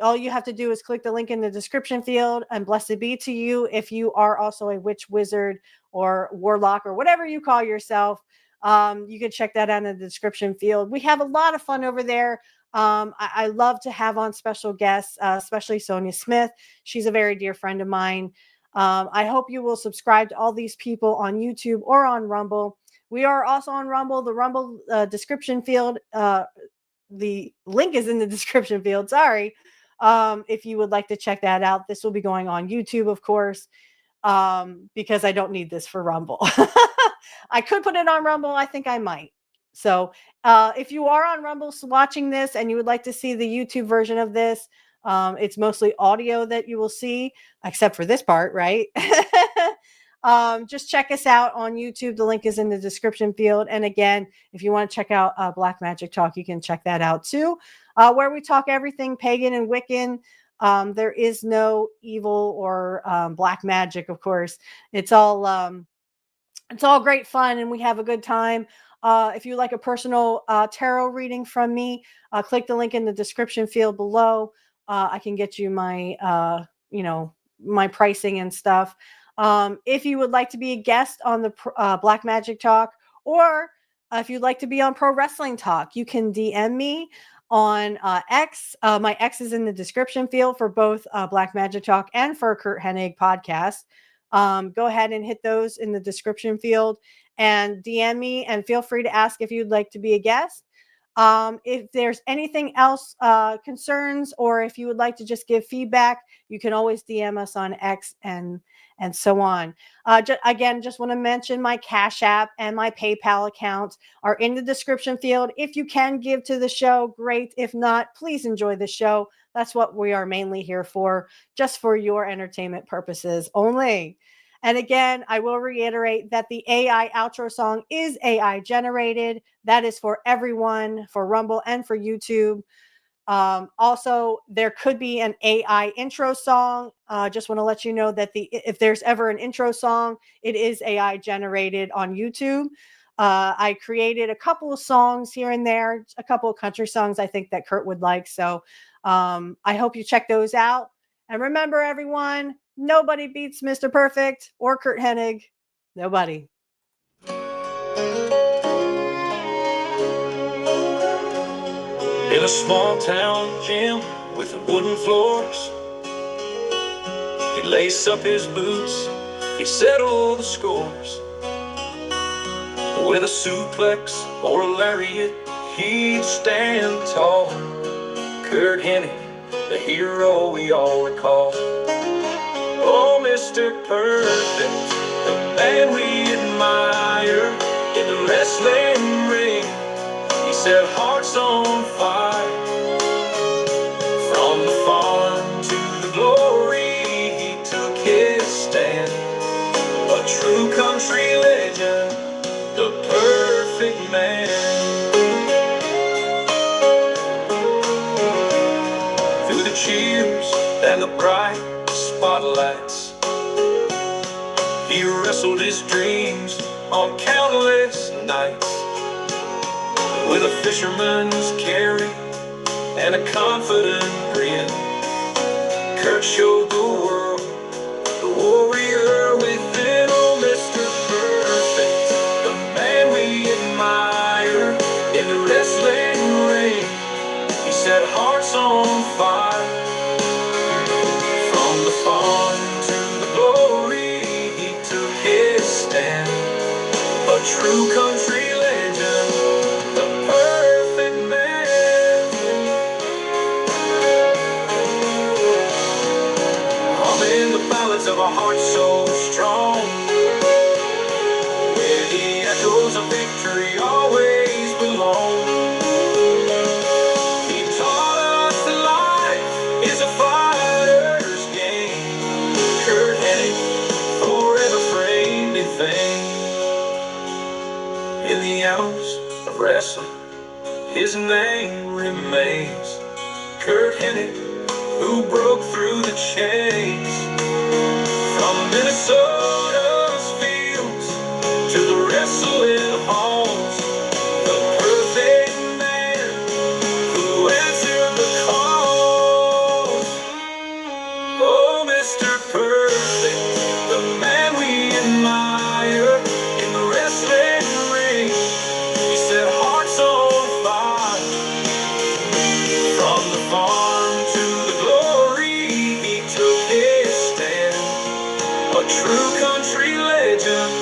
all you have to do is click the link in the description field, and blessed be to you if you are also a witch, wizard, or warlock, or whatever you call yourself. You can check that out in the description field. We have a lot of fun over there. I love to have on special guests, especially Sonia Smith. She's a very dear friend of mine. I hope you will subscribe to all these people on YouTube or on Rumble. We are also on Rumble. The Rumble description field, the link is in the description field. Sorry. If you would like to check that out, this will be going on YouTube, of course, because I don't need this for Rumble. I could put it on Rumble. I think I might. So if you are on Rumble watching this and you would like to see the YouTube version of this, it's mostly audio that you will see, except for this part, right? Just check us out on YouTube. The link is in the description field. And again, if you want to check out Black Magic Talk, you can check that out too, where we talk everything pagan and Wiccan. There is no evil or black magic, of course. It's all great fun, and we have a good time. If you like a personal tarot reading from me, click the link in the description field below. I can get you my, my pricing and stuff. If you would like to be a guest on the Black Magic Talk, or if you'd like to be on Pro Wrestling Talk, you can DM me. on X. My X is in the description field for both Black Magic Talk and for Curt Hennig podcast. Go ahead and hit those in the description field and DM me, and feel free to ask if you'd like to be a guest. If there's anything else, concerns, or if you would like to just give feedback, you can always DM us on X and so on. Again, just want to mention my Cash App and my PayPal account are in the description field. If you can give to the show, great. If not, please enjoy the show. That's what we are mainly here for, just for your entertainment purposes only. And again, I will reiterate that the AI outro song is AI generated. That is for everyone, for Rumble and for YouTube. Also, there could be an AI intro song. Just want to let you know that if there's ever an intro song, it is AI generated on YouTube. I created a couple of songs here and there, a couple of country songs I think that Curt would like. So I hope you check those out. And remember, everyone, nobody beats Mr. Perfect or Curt Hennig. Nobody. In a small town gym with wooden floors, he'd lace up his boots, he'd settle the scores. With a suplex or a lariat, he'd stand tall. Curt Hennig, the hero we all recall. Oh, Mr. Perfect, the man we admire in the wrestling ring. He set hearts on fire. From the farm to the glory, he took his stand. A true country legend, the perfect man. Through the cheers and the bright spotlights, he wrestled his dreams on countless nights. With a fisherman's carry and a confident grin, Curt showed the world the warrior within. Oh, Mr. Perfect, the man we admire in the wrestling ring. He set hearts on fire. From the farm to the glory, he took his stand. A true country legend, the perfect man. Humming the ballads of a heart so strong, where the echoes of victory always belong. He taught us that life is a fighter's game. Curt Hennig, forever framed in fame. In the hours of wrestling, his name remains. Curt Hennig, who broke through the chains. From Minnesota's fields to the wrestling halls, the perfect man who answered the calls. Oh, Mr. Perfect, the man we admire in the wrestling ring. He set hearts on fire. From the farm to the glory, he took his stand. A true country legend,